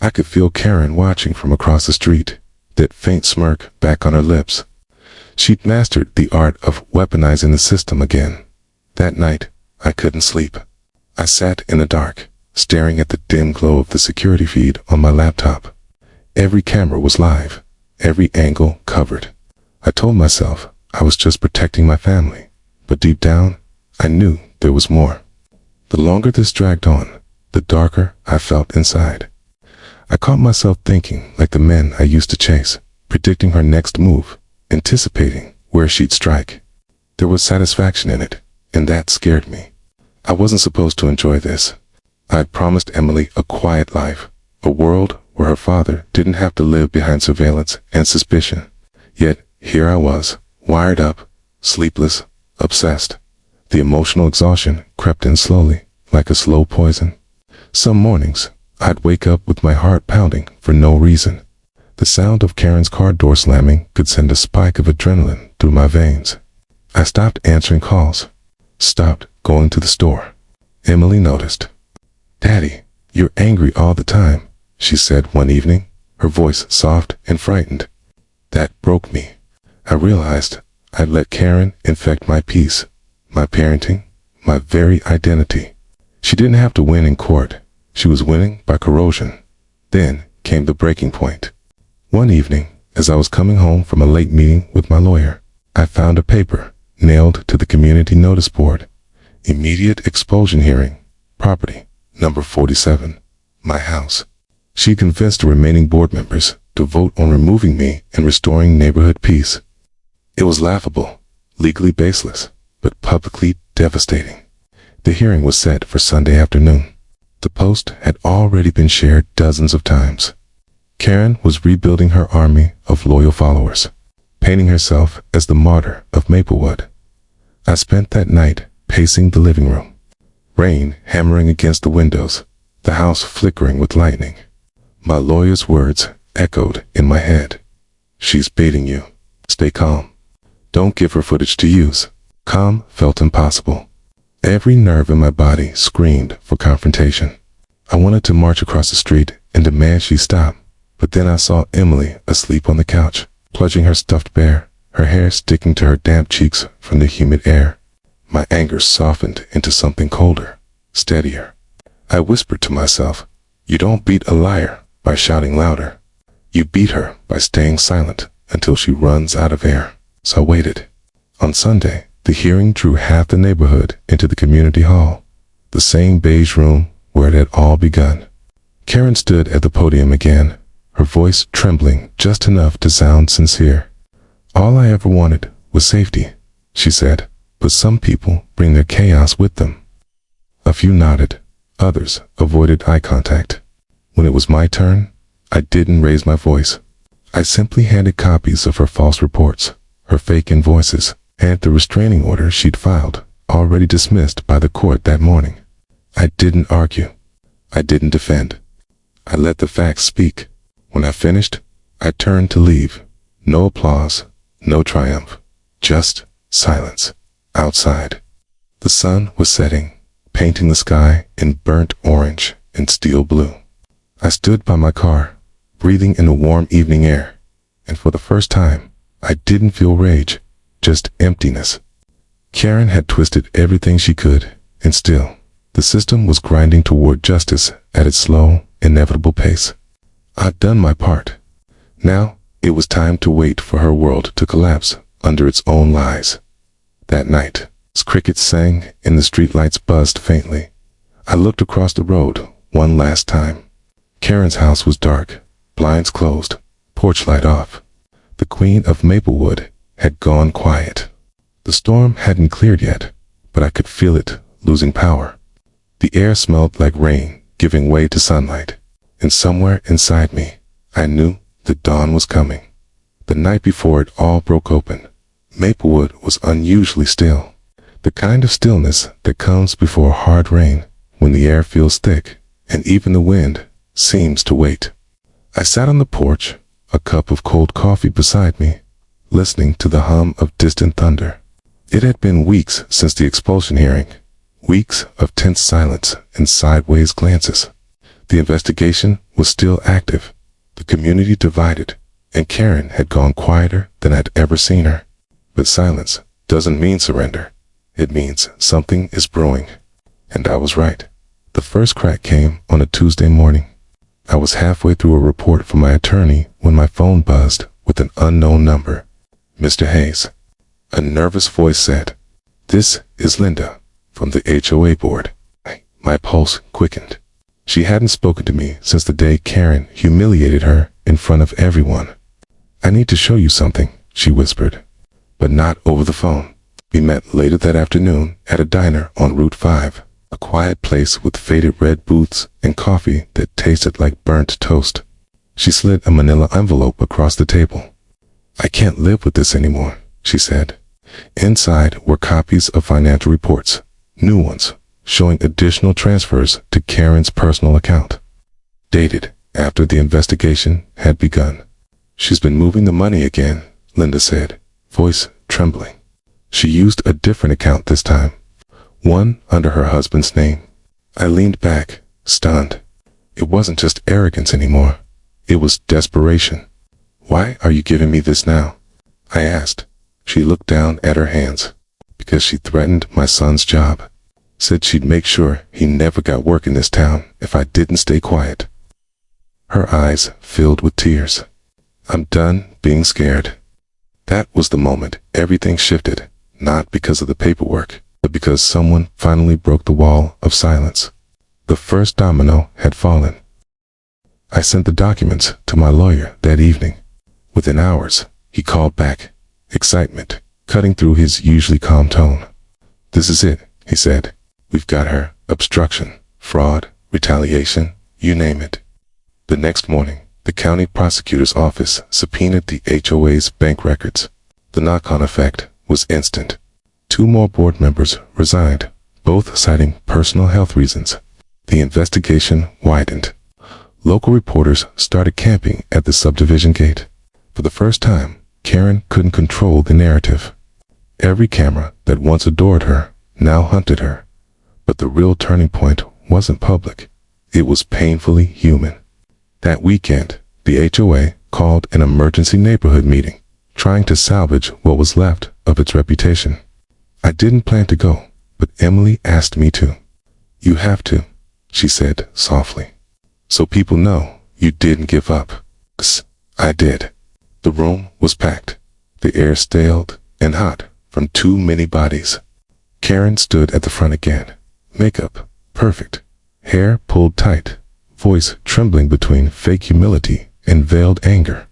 Speaker 1: I could feel Karen watching from across the street, that faint smirk back on her lips. She'd mastered the art of weaponizing the system again. That night, I couldn't sleep. I sat in the dark, staring at the dim glow of the security feed on my laptop. Every camera was live, every angle covered. I told myself I was just protecting my family, but deep down, I knew there was more. The longer this dragged on, the darker I felt inside. I caught myself thinking like the men I used to chase, predicting her next move, anticipating where she'd strike. There was satisfaction in it, and that scared me. I wasn't supposed to enjoy this. I'd promised Emily a quiet life, a world where her father didn't have to live behind surveillance and suspicion. Yet here I was, wired up, sleepless, obsessed. The emotional exhaustion crept in slowly, like a slow poison. Some mornings, I'd wake up with my heart pounding for no reason. The sound of Karen's car door slamming could send a spike of adrenaline through my veins. I stopped answering calls, stopped going to the store. Emily noticed. "Daddy, you're angry all the time," she said one evening, her voice soft and frightened. That broke me. I realized I'd let Karen infect my peace, my parenting, my very identity. She didn't have to win in court. She was winning by corrosion. Then came the breaking point. One evening, as I was coming home from a late meeting with my lawyer, I found a paper nailed to the community notice board. "Immediate expulsion hearing. Property, number 47. My house." She convinced the remaining board members to vote on removing me and restoring neighborhood peace. It was laughable, legally baseless, but publicly devastating. The hearing was set for Sunday afternoon. The post had already been shared dozens of times. Karen was rebuilding her army of loyal followers, painting herself as the martyr of Maplewood. I spent that night pacing the living room, rain hammering against the windows, the house flickering with lightning. My lawyer's words echoed in my head. "She's baiting you. Stay calm. Don't give her footage to use." Calm felt impossible. Every nerve in my body screamed for confrontation. I wanted to march across the street and demand she stop, but then I saw Emily asleep on the couch, clutching her stuffed bear, her hair sticking to her damp cheeks from the humid air. My anger softened into something colder, steadier. I whispered to myself, "You don't beat a liar by shouting louder. You beat her by staying silent until she runs out of air." So I waited. On Sunday, the hearing drew half the neighborhood into the community hall, the same beige room where it had all begun. Karen stood at the podium again, her voice trembling just enough to sound sincere. "All I ever wanted was safety," she said, "but some people bring their chaos with them." A few nodded, others avoided eye contact. When it was my turn, I didn't raise my voice. I simply handed copies of her false reports, her fake invoices, and the restraining order she'd filed, already dismissed by the court that morning. I didn't argue. I didn't defend. I let the facts speak. When I finished, I turned to leave. No applause, no triumph, Just silence. Outside, the sun was setting, painting the sky in burnt orange and steel blue. I stood by my car, breathing in the warm evening air, and for the first time, I didn't feel rage, just emptiness. Karen had twisted everything she could, and still, the system was grinding toward justice at its slow, inevitable pace. I'd done my part. Now, it was time to wait for her world to collapse under its own lies. That night, as crickets sang and the streetlights buzzed faintly, I looked across the road one last time. Karen's house was dark, blinds closed, porch light off. The Queen of Maplewood had gone quiet. The storm hadn't cleared yet, but I could feel it losing power. The air smelled like rain, giving way to sunlight, and somewhere inside me, I knew that dawn was coming. The night before it all broke open, Maplewood was unusually still, the kind of stillness that comes before hard rain, when the air feels thick, and even the wind seems to wait. I sat on the porch, a cup of cold coffee beside me, listening to the hum of distant thunder. It had been weeks since the expulsion hearing, weeks of tense silence and sideways glances. The investigation was still active, the community divided, and Karen had gone quieter than I'd ever seen her. But silence doesn't mean surrender. It means something is brewing. And I was right. The first crack came on a Tuesday morning. I was halfway through a report from my attorney when my phone buzzed with an unknown number. Mr. Hayes. A nervous voice said, "This is Linda from the HOA board." My pulse quickened. She hadn't spoken to me since the day Karen humiliated her in front of everyone. "I need to show you something," she whispered, but not over the phone. We met later that afternoon at a diner on Route 5, a quiet place with faded red booths and coffee that tasted like burnt toast. She slid a manila envelope across the table. "I can't live with this anymore," she said. Inside were copies of financial reports, new ones, showing additional transfers to Karen's personal account, dated after the investigation had begun. "She's been moving the money again," Linda said, voice trembling. She used a different account this time, one under her husband's name. I leaned back, stunned. It wasn't just arrogance anymore. It was desperation. "Why are you giving me this now?" I asked. She looked down at her hands. "Because she threatened my son's job. Said she'd make sure he never got work in this town if I didn't stay quiet." Her eyes filled with tears. "I'm done being scared." That was the moment everything shifted, not because of the paperwork, but because someone finally broke the wall of silence. The first domino had fallen. I sent the documents to my lawyer that evening. Within hours, he called back, excitement cutting through his usually calm tone. "This is it," he said. "We've got her. Obstruction, fraud, retaliation, you name it." The next morning, the county prosecutor's office subpoenaed the HOA's bank records. The knock-on effect was instant. 2 more board members resigned, both citing personal health reasons. The investigation widened. Local reporters started camping at the subdivision gate. For the first time, Karen couldn't control the narrative. Every camera that once adored her now hunted her. But the real turning point wasn't public. It was painfully human. That weekend, the HOA called an emergency neighborhood meeting, trying to salvage what was left of its reputation. I didn't plan to go, but Emily asked me to. "You have to," she said softly. "So people know you didn't give up." 'Cause I did. The room was packed, the air stale and hot from too many bodies. Karen stood at the front again, makeup perfect, hair pulled tight, voice trembling between fake humility and veiled anger.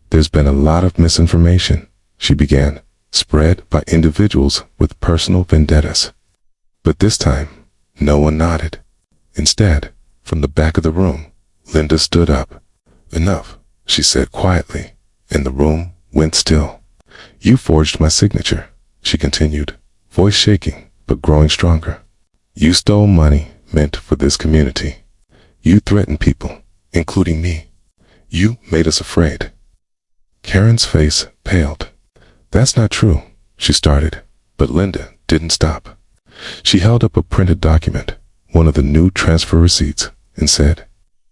Speaker 1: "There's been a lot of misinformation," she began, "spread by individuals with personal vendettas." But this time, no one nodded. Instead, from the back of the room, Linda stood up. "Enough," she said quietly, and the room went still. "You forged my signature," she continued, voice shaking but growing stronger. "You stole money meant for this community. You threatened people, including me. You made us afraid." Karen's face paled. "That's not true," she started, but Linda didn't stop. She held up a printed document, one of the new transfer receipts, and said,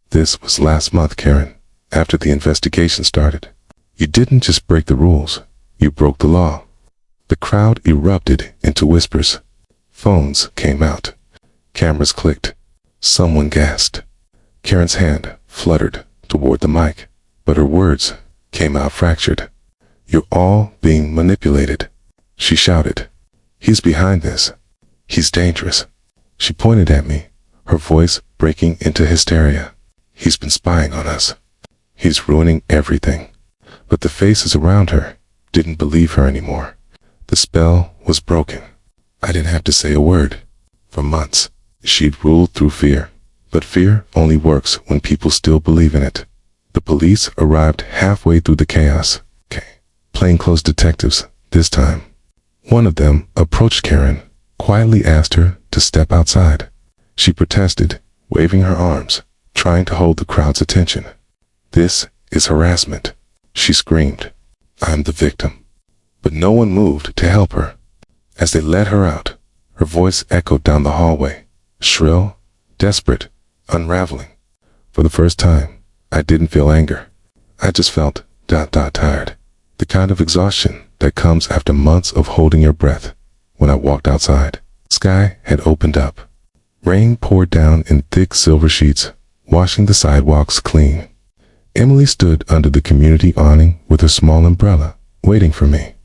Speaker 1: "This was last month, Karen, after the investigation started. You didn't just break the rules, you broke the law." The crowd erupted into whispers. Phones came out. Cameras clicked. Someone gasped. Karen's hand fluttered toward the mic, but her words came out fractured. "You're all being manipulated," she shouted. "He's behind this. He's dangerous." She pointed at me, her voice breaking into hysteria. "He's been spying on us. He's ruining everything." But the faces around her didn't believe her anymore. The spell was broken. I didn't have to say a word. For months, she'd ruled through fear. But fear only works when people still believe in it. The police arrived halfway through the chaos. Plainclothes detectives, this time. One of them approached Karen, quietly asked her to step outside. She protested, waving her arms, trying to hold the crowd's attention. "This is harassment," she screamed. "I'm the victim." But no one moved to help her. As they led her out, her voice echoed down the hallway, shrill, desperate, unraveling. For the first time, I didn't feel anger. I just felt tired. The kind of exhaustion that comes after months of holding your breath. When I walked outside, sky had opened up. Rain poured down in thick silver sheets, washing the sidewalks clean. Emily stood under the community awning with her small umbrella, waiting for me.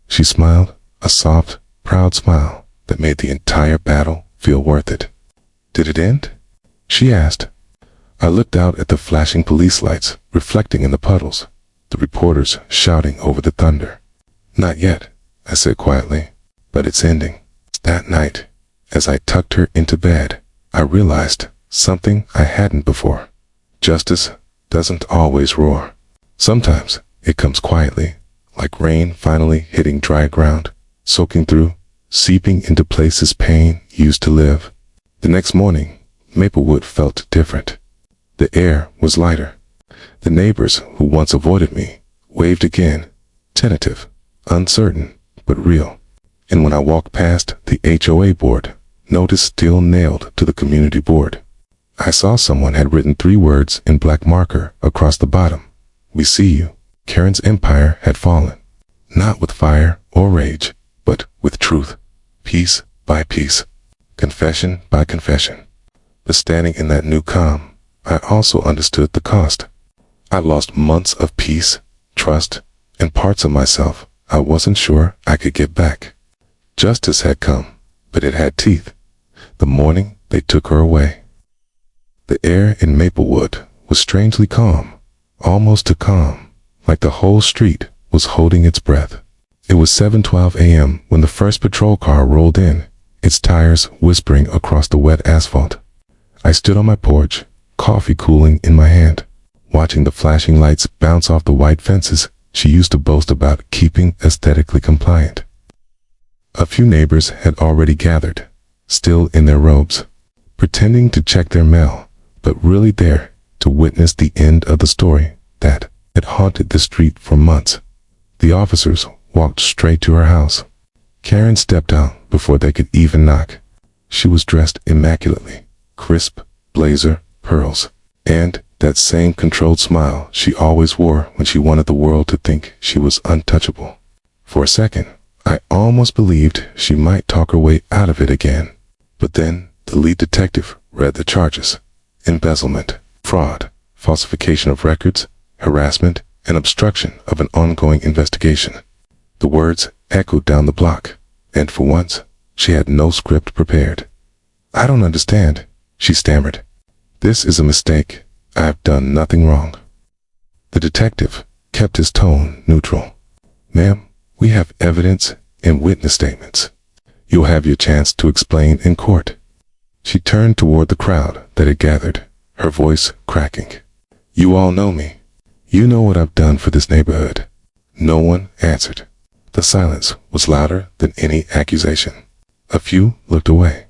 Speaker 1: She smiled, a soft, proud smile that made the entire battle feel worth it. "Did it end?" she asked. I looked out at the flashing police lights reflecting in the puddles, the reporters shouting over the thunder. "Not yet," I said quietly, "but it's ending." That night, as I tucked her into bed, I realized something I hadn't before. Justice doesn't always roar. Sometimes it comes quietly, like rain finally hitting dry ground, soaking through, seeping into places pain used to live. The next morning, Maplewood felt different. The air was lighter. The neighbors who once avoided me waved again, tentative, uncertain, but real. And when I walked past the HOA board, notice still nailed to the community board, I saw someone had written 3 words in black marker across the bottom. "We see you." Karen's empire had fallen, not with fire or rage, but with truth, piece by piece, confession by confession. But standing in that new calm, I also understood the cost. I lost months of peace, trust, and parts of myself I wasn't sure I could get back. Justice had come, but it had teeth. The morning they took her away. The air in Maplewood was strangely calm, almost too calm, like the whole street was holding its breath. It was 7:12 a.m. when the first patrol car rolled in, its tires whispering across the wet asphalt. I stood on my porch, coffee cooling in my hand, watching the flashing lights bounce off the white fences she used to boast about keeping aesthetically compliant. A few neighbors had already gathered, still in their robes, pretending to check their mail, but really there to witness the end of the story that had haunted the street for months. The officers walked straight to her house. Karen stepped out before they could even knock. She was dressed immaculately, crisp, blazer, pearls, and that same controlled smile she always wore when she wanted the world to think she was untouchable. For a second, I almost believed she might talk her way out of it again. But then the lead detective read the charges: embezzlement, fraud, falsification of records, harassment, and obstruction of an ongoing investigation. The words echoed down the block, and for once, she had no script prepared. "I don't understand," she stammered. "This is a mistake. I've done nothing wrong." The detective kept his tone neutral. "Ma'am, we have evidence and witness statements. You'll have your chance to explain in court." She turned toward the crowd that had gathered, her voice cracking. "You all know me. You know what I've done for this neighborhood." No one answered. The silence was louder than any accusation. A few looked away.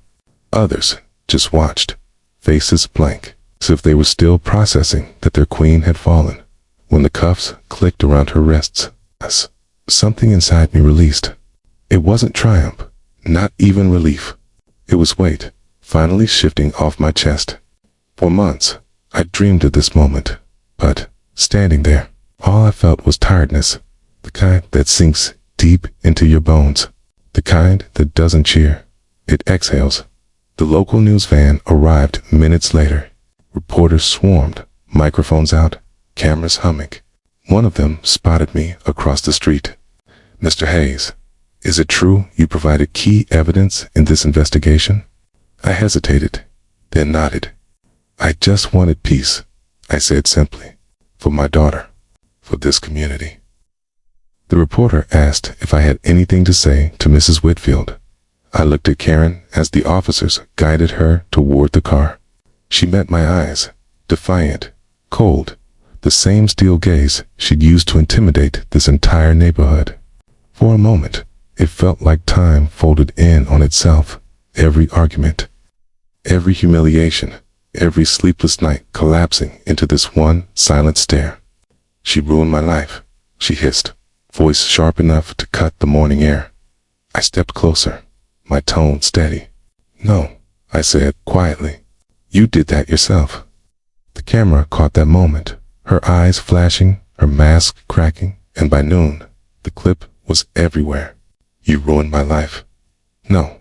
Speaker 1: Others just watched, faces blank, as if they were still processing that their queen had fallen. When the cuffs clicked around her wrists, something inside me released. It wasn't triumph, not even relief. It was weight, finally shifting off my chest. For months, I dreamed of this moment, but, standing there, all I felt was tiredness, the kind that sinks deep into your bones, the kind that doesn't cheer, it exhales. The local news van arrived minutes later. Reporters swarmed, microphones out, cameras humming. One of them spotted me across the street. "Mr. Hayes, is it true you provided key evidence in this investigation?" I hesitated, then nodded. "I just wanted peace," I said simply, "for my daughter, for this community." The reporter asked if I had anything to say to Mrs. Whitfield. I looked at Karen as the officers guided her toward the car. She met my eyes, defiant, cold, the same steel gaze she'd used to intimidate this entire neighborhood. For a moment, it felt like time folded in on itself, every argument, every humiliation, every sleepless night collapsing into this one silent stare. "She ruined my life," she hissed, voice sharp enough to cut the morning air. I stepped closer, my tone steady. "No," I said quietly. "You did that yourself." The camera caught that moment, her eyes flashing, her mask cracking, and by noon, the clip was everywhere. "You ruined my life." "No,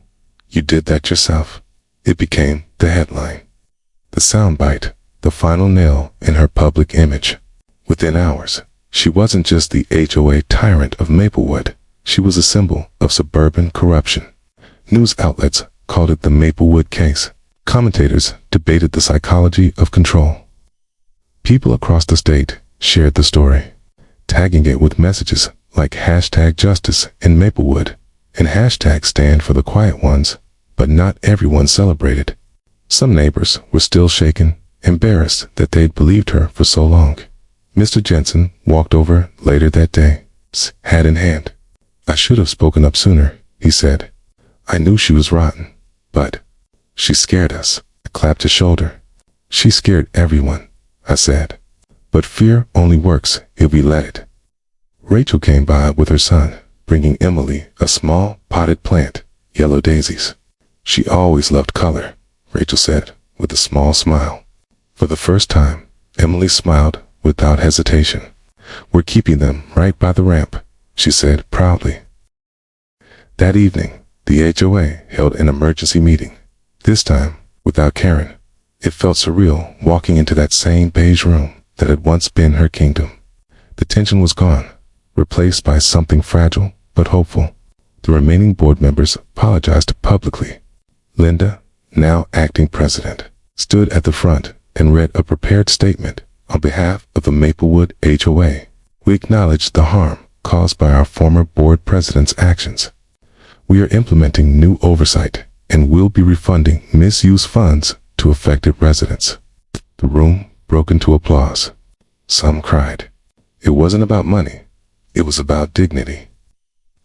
Speaker 1: you did that yourself." It became the headline, the soundbite, the final nail in her public image. Within hours, she wasn't just the HOA tyrant of Maplewood, she was a symbol of suburban corruption. News outlets called it the Maplewood case. Commentators debated the psychology of control. People across the state shared the story, tagging it with messages like #Justice in Maplewood, and hashtags stand for the quiet ones, but not everyone celebrated. Some neighbors were still shaken, embarrassed that they'd believed her for so long. Mr. Jensen walked over later that day, hat in hand. "I should have spoken up sooner," he said. "I knew she was rotten, but she scared us." I clapped his shoulder. "She scared everyone," I said. "But fear only works if we let it." Rachel came by with her son, bringing Emily a small potted plant, yellow daisies. "She always loved color," Rachel said with a small smile. For the first time, Emily smiled without hesitation. "We're keeping them right by the ramp," she said proudly. That evening, the HOA held an emergency meeting, this time without Karen. It felt surreal walking into that same beige room that had once been her kingdom. The tension was gone, replaced by something fragile but hopeful. The remaining board members apologized publicly. Linda, now acting president, stood at the front and read a prepared statement on behalf of the Maplewood HOA. "We acknowledge the harm caused by our former board president's actions. We are implementing new oversight and will be refunding misused funds to affected residents." The room broke into applause. Some cried. It wasn't about money. It was about dignity.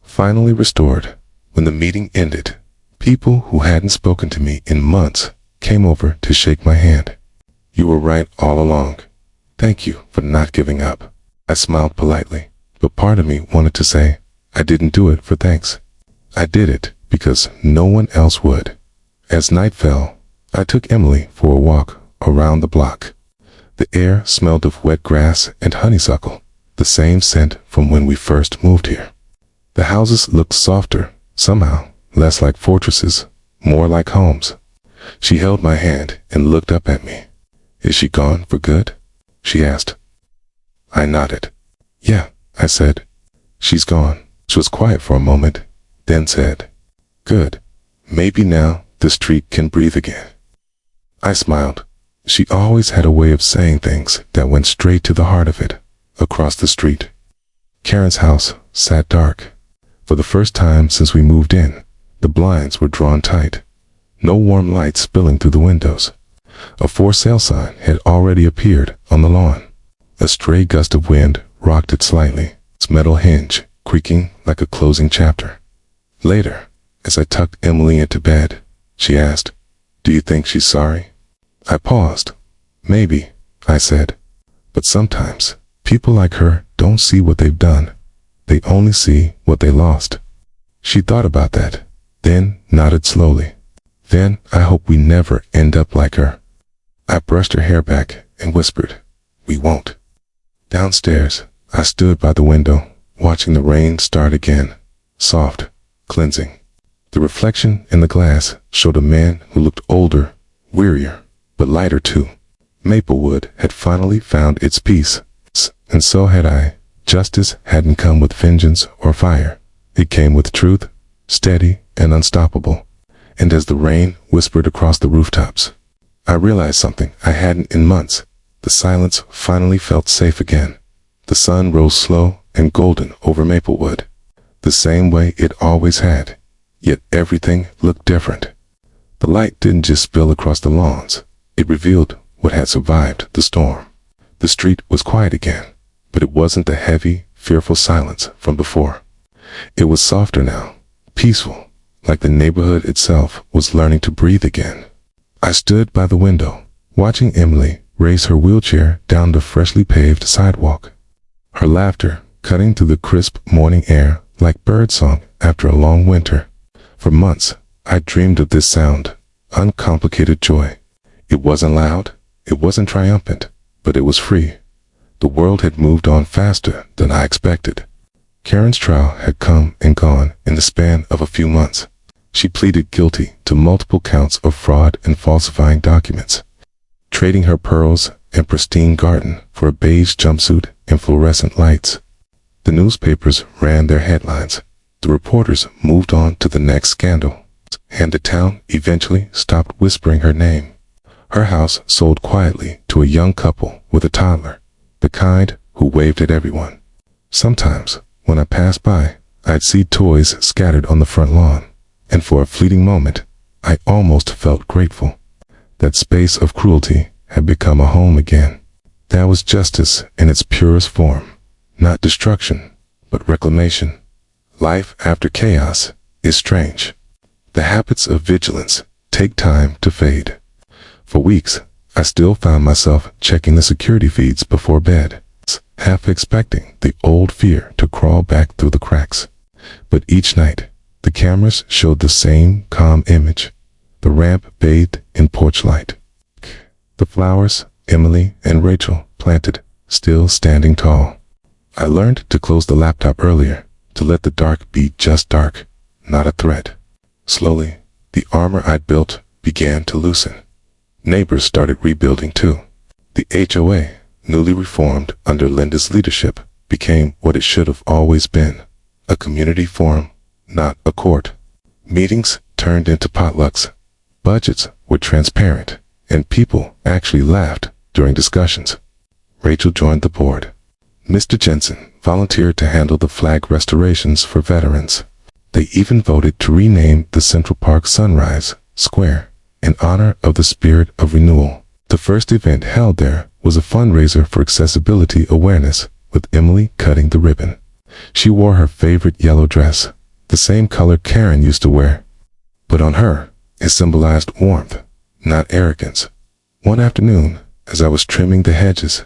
Speaker 1: Finally restored, when the meeting ended, people who hadn't spoken to me in months came over to shake my hand. "You were right all along. Thank you for not giving up." I smiled politely, but part of me wanted to say, I didn't do it for thanks. I did it because no one else would. As night fell, I took Emily for a walk around the block. The air smelled of wet grass and honeysuckle, the same scent from when we first moved here. The houses looked softer, somehow, less like fortresses, more like homes. She held my hand and looked up at me. "Is she gone for good?" she asked. I nodded. "Yeah," I said. "She's gone." She was quiet for a moment, then said, "Good. Maybe now the street can breathe again." I smiled. She always had a way of saying things that went straight to the heart of it. Across the street, Karen's house sat dark. For the first time since we moved in, the blinds were drawn tight. No warm light spilling through the windows. A for sale sign had already appeared on the lawn. A stray gust of wind rocked it slightly, its metal hinge creaking like a closing chapter. Later, as I tucked Emily into bed, she asked, "Do you think she's sorry?" I paused. "Maybe," I said. "But sometimes, people like her don't see what they've done. They only see what they lost." She thought about that, then nodded slowly. Then I hope we never end up like her. I brushed her hair back and whispered, we won't. Downstairs, I stood by the window, watching the rain start again, soft, cleansing. The reflection in the glass showed a man who looked older, wearier, but lighter too. Maplewood had finally found its peace, and so had I. Justice hadn't come with vengeance or fire. It came with truth, steady and unstoppable. And as the rain whispered across the rooftops, I realized something I hadn't in months. The silence finally felt safe again. The sun rose slow and golden over Maplewood, the same way it always had, yet everything looked different. The light didn't just spill across the lawns, it revealed what had survived the storm. The street was quiet again, but it wasn't the heavy, fearful silence from before. It was softer now, peaceful, like the neighborhood itself was learning to breathe again. I stood by the window, watching Emily raise her wheelchair down the freshly paved sidewalk. Her laughter cutting through the crisp morning air like birdsong after a long winter. For months, I dreamed of this sound, uncomplicated joy. It wasn't loud, it wasn't triumphant, but it was free. The world had moved on faster than I expected. Karen's trial had come and gone in the span of a few months. She pleaded guilty to multiple counts of fraud and falsifying documents, trading her pearls and pristine garden for a beige jumpsuit and fluorescent lights. The newspapers ran their headlines. The reporters moved on to the next scandal, and the town eventually stopped whispering her name. Her house sold quietly to a young couple with a toddler, the kind who waved at everyone. Sometimes, when I passed by, I'd see toys scattered on the front lawn, and for a fleeting moment, I almost felt grateful. That space of cruelty had become a home again. That was justice in its purest form, not destruction, but reclamation. Life after chaos is strange. The habits of vigilance take time to fade. For weeks, I still found myself checking the security feeds before bed, half expecting the old fear to crawl back through the cracks. But each night, the cameras showed the same calm image, the ramp bathed in porch light. The flowers Emily and Rachel planted still standing tall. I learned to close the laptop earlier, to let the dark be just dark, not a threat. Slowly, the armor I'd built began to loosen. Neighbors started rebuilding too. The HOA, newly reformed under Linda's leadership, became what it should have always been, a community forum, not a court. Meetings turned into potlucks. Budgets were transparent, and people actually laughed during discussions. Rachel joined the board. Mr. Jensen volunteered to handle the flag restorations for veterans. They even voted to rename the Central Park Sunrise Square in honor of the spirit of renewal. The first event held there was a fundraiser for accessibility awareness, with Emily cutting the ribbon. She wore her favorite yellow dress, the same color Karen used to wear. But on her, it symbolized warmth, not arrogance. One afternoon, as I was trimming the hedges,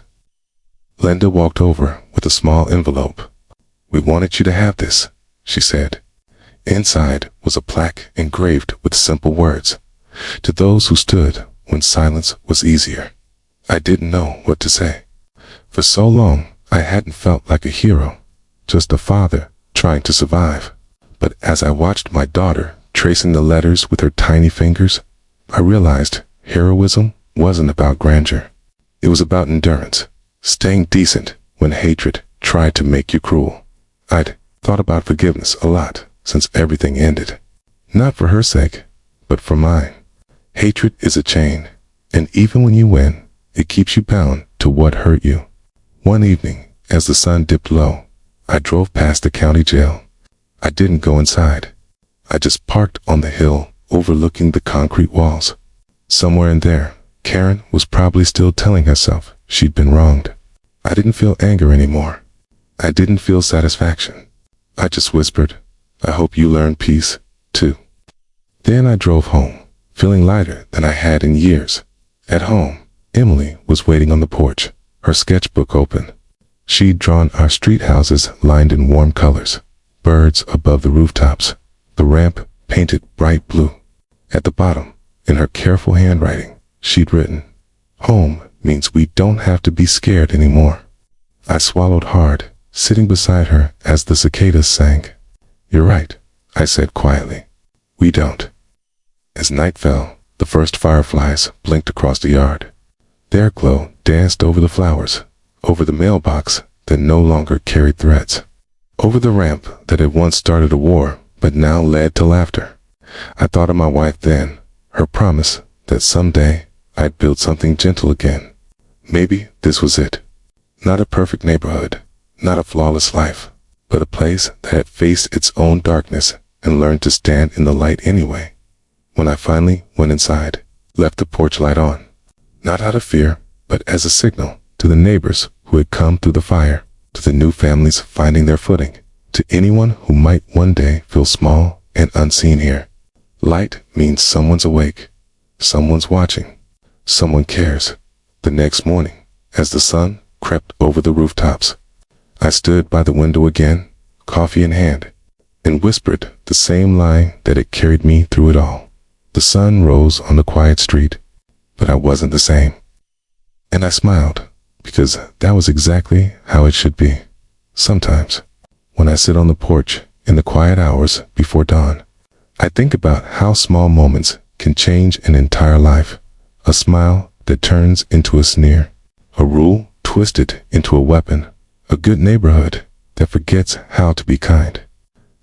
Speaker 1: Linda walked over with a small envelope. "We wanted you to have this," she said. Inside was a plaque engraved with simple words, "To those who stood when silence was easier." I didn't know what to say. For so long, I hadn't felt like a hero, just a father trying to survive. But as I watched my daughter tracing the letters with her tiny fingers, I realized heroism wasn't about grandeur. It was about endurance, staying decent when hatred tried to make you cruel. I'd thought about forgiveness a lot since everything ended. Not for her sake, but for mine. Hatred is a chain, and even when you win, it keeps you bound to what hurt you. One evening, as the sun dipped low, I drove past the county jail. I didn't go inside. I just parked on the hill overlooking the concrete walls. Somewhere in there, Karen was probably still telling herself she'd been wronged. I didn't feel anger anymore. I didn't feel satisfaction. I just whispered, "I hope you learn peace, too." Then I drove home, feeling lighter than I had in years. At home, Emily was waiting on the porch, her sketchbook open. She'd drawn our street houses lined in warm colors, birds above the rooftops, the ramp painted bright blue. At the bottom, in her careful handwriting, she'd written, "Home means we don't have to be scared anymore." I swallowed hard, sitting beside her as the cicadas sang. "You're right," I said quietly. "We don't." As night fell, the first fireflies blinked across the yard. Their glow danced over the flowers, over the mailbox that no longer carried threats, over the ramp that had once started a war but now led to laughter. I thought of my wife then, her promise that someday I'd build something gentle again. Maybe this was it. Not a perfect neighborhood, not a flawless life, but a place that had faced its own darkness and learned to stand in the light anyway. When I finally went inside, left the porch light on, not out of fear, but as a signal to the neighbors who had come through the fire, to the new families finding their footing, to anyone who might one day feel small and unseen here. Light means someone's awake, someone's watching, someone cares. The next morning, as the sun crept over the rooftops, I stood by the window again, coffee in hand, and whispered the same line that had carried me through it all. The sun rose on the quiet street, but I wasn't the same. And I smiled, because that was exactly how it should be. Sometimes, when I sit on the porch in the quiet hours before dawn, I think about how small moments can change an entire life. A smile that turns into a sneer, a rule twisted into a weapon, a good neighborhood that forgets how to be kind.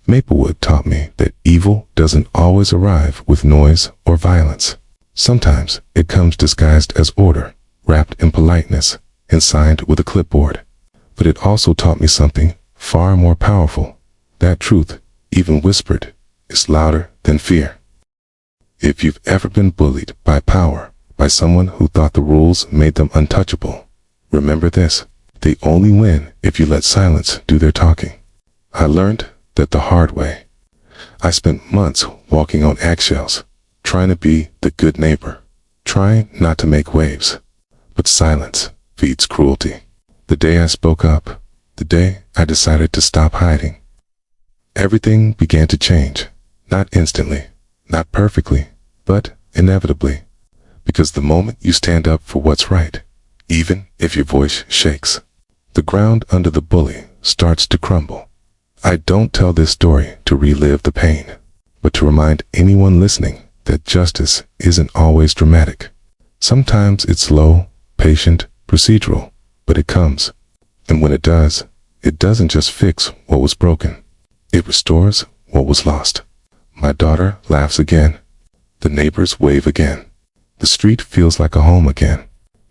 Speaker 1: Maplewood taught me that evil doesn't always arrive with noise or violence. Sometimes it comes disguised as order, wrapped in politeness, and signed with a clipboard. But it also taught me something far more powerful. That truth, even whispered, is louder than fear. If you've ever been bullied by power, by someone who thought the rules made them untouchable, remember this: they only win if you let silence do their talking. I learned that the hard way. I spent months walking on eggshells, trying to be the good neighbor, trying not to make waves. But silence feeds cruelty. The day I spoke up, the day I decided to stop hiding, everything began to change. Not instantly, not perfectly, but inevitably. Because the moment you stand up for what's right, even if your voice shakes, the ground under the bully starts to crumble. I don't tell this story to relive the pain, but to remind anyone listening that justice isn't always dramatic. Sometimes it's slow, patient, procedural, but it comes. And when it does, it doesn't just fix what was broken. It restores what was lost. My daughter laughs again. The neighbors wave again. The street feels like a home again.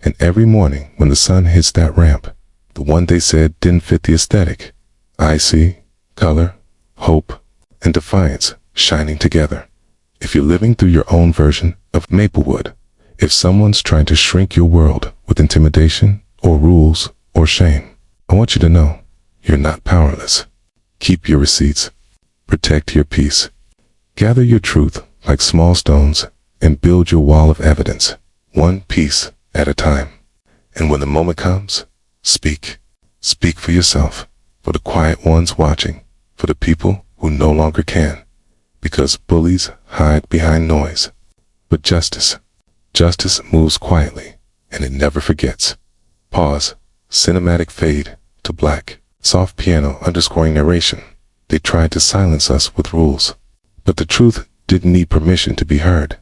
Speaker 1: And every morning when the sun hits that ramp, the one they said didn't fit the aesthetic, I see color, hope, and defiance shining together. If you're living through your own version of Maplewood, if someone's trying to shrink your world with intimidation or rules or shame, I want you to know you're not powerless. Keep your receipts. Protect your peace. Gather your truth like small stones and build your wall of evidence, one piece at a time. And when the moment comes, speak. Speak for yourself, for the quiet ones watching, for the people who no longer can. Because bullies hide behind noise. But justice moves quietly, and it never forgets. Pause, cinematic fade to black, soft piano underscoring narration. They tried to silence us with rules. But the truth didn't need permission to be heard.